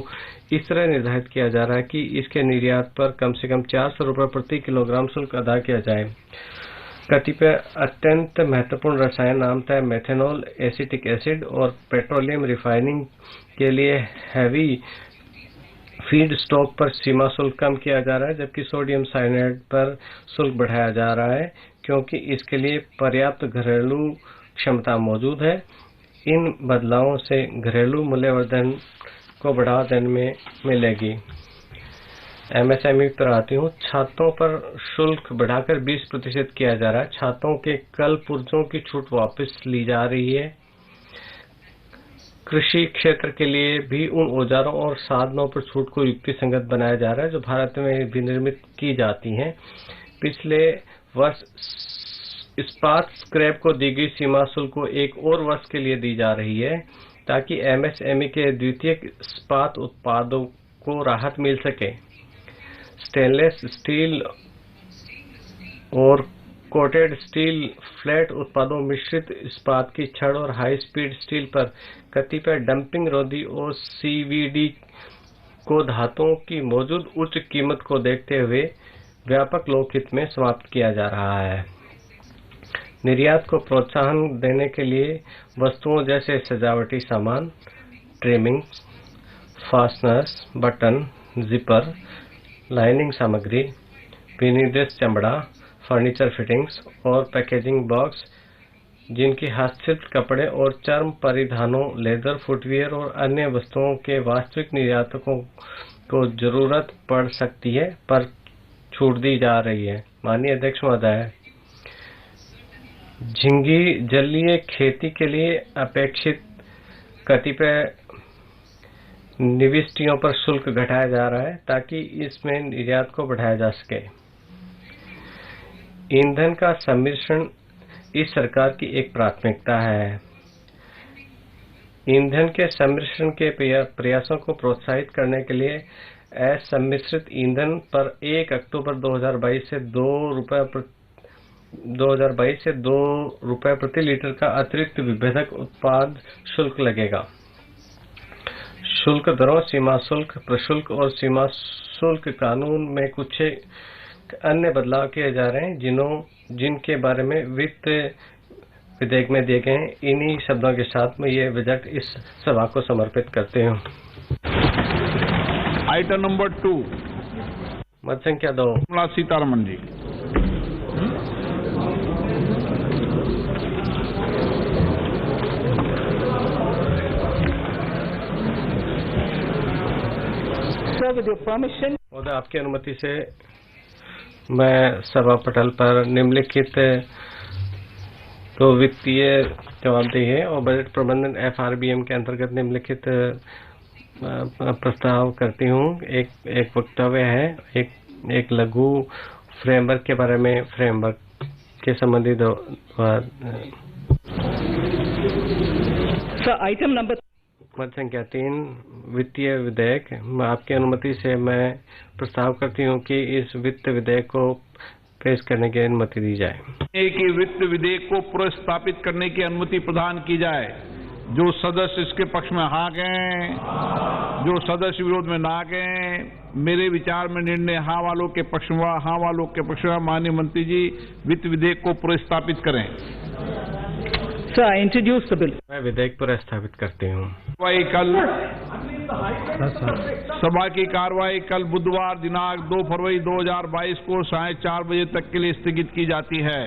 इस तरह निर्धारित किया जा रहा है कि इसके निर्यात पर कम से कम 400 रुपये प्रति किलोग्राम शुल्क अदा किया जाए। कतिपय अत्यंत महत्वपूर्ण रसायन नामतः मेथेनॉल, एसिटिक एसिड और पेट्रोलियम रिफाइनिंग के लिए हैवी फीड स्टॉक पर सीमा शुल्क कम किया जा रहा है, जबकि सोडियम साइनाइड पर शुल्क बढ़ाया जा रहा है क्योंकि इसके लिए पर्याप्त घरेलू क्षमता मौजूद है। इन बदलावों से घरेलू मूल्यवर्धन को बढ़ावा देने में मिलेगी। एमएसएमई पर आती हूँ। छातों पर शुल्क बढ़ाकर 20% किया जा रहा है। छातों के कल पुर्जों की छूट वापस ली जा रही है। कृषि क्षेत्र के लिए भी उन औजारों और साधनों पर छूट को युक्तिसंगत बनाया जा रहा है जो भारत में विनिर्मित की जाती हैं। पिछले वर्ष इस्पात स्क्रैप को दी गई सीमा शुल्क को एक और वर्ष के लिए दी जा रही है ताकि एमएसएमई के द्वितीयक इस्पात उत्पादों को राहत मिल सके। स्टेनलेस स्टील और कोटेड स्टील फ्लैट उत्पादों, मिश्रित इस्पात की छड़ और हाई स्पीड स्टील पर कतिपय डंपिंग रोधी और सीवीडी को धातुओं की मौजूद उच्च कीमत को देखते हुए व्यापक लोकहित में समाप्त किया जा रहा है। निर्यात को प्रोत्साहन देने के लिए वस्तुओं जैसे सजावटी सामान, trimming, fasteners, button, zipper, lining सामग्री, विनिर्देश चमड़ा, फर्नीचर फिटिंग्स और पैकेजिंग बॉक्स, जिनकी हस्तशिल्प कपड़े और चर्म परिधानों, लेदर, फुटवियर और अन्य वस्तुओं के वास्तविक निर्यातकों को जरूरत पड़ सकती है, पर छूट दी जा रही है। माननीय अध्यक्ष महोदय, झींगी जलीय खेती के लिए अपेक्षित कतिपय निविष्टियों पर शुल्क घटाया जा रहा है ताकि इसमें निर्यात को बढ़ाया जा सके। ईंधन का सम्मिश्रण इस सरकार की एक प्राथमिकता है। ईंधन के सम्मिश्रण के प्रयासों को प्रोत्साहित करने के लिए असम्मिश्रित ईंधन पर 1 अक्टूबर 2022 से 2 रुपए प्रति लीटर का अतिरिक्त विभेदक उत्पाद शुल्क लगेगा। शुल्क दरों, सीमा शुल्क, प्रशुल्क और सीमा शुल्क कानून में कुछ अन्य बदलाव किए जा रहे हैं जिनके बारे में वित्त विधेयक में दिए गए हैं। इन्हीं शब्दों के साथ मैं ये बजट इस सभा को समर्पित करते हूँ। आइटम नंबर 2, मत संख्या 2, Nirmala Sitharaman ji. With your permission, और आपकी अनुमति से मैं सभा पटल पर निम्नलिखित तो वित्तीय जवाबदेही और बजट प्रबंधन FRBM के अंतर्गत निम्नलिखित प्रस्ताव करती हूँ। एक वक्तव्य है, एक लघु फ्रेमवर्क के बारे में, फ्रेमवर्क के संबंधित आइटम नंबर मत संख्या 3, वित्तीय विधेयक। आपकी अनुमति से मैं प्रस्ताव करती हूं कि इस वित्त विधेयक को पेश करने की अनुमति दी जाए। एक वित्त विधेयक को प्रस्तावित करने की अनुमति प्रदान की जाए। जो सदस्य इसके पक्ष में हाँ गए, जो सदस्य विरोध में ना गए, मेरे विचार में निर्णय हाँ वालों के पक्ष में, हाँ वालों के पक्ष में। माननीय मंत्री जी वित्त विधेयक को प्रस्तावित करें। Sir, I introduce the bill. मैं विधेयक प्रस्तावित करती हूँ। सभा की कार्रवाई कल बुधवार दिनांक 2 फरवरी 2022 को 4:30 बजे तक के लिए स्थगित की जाती है।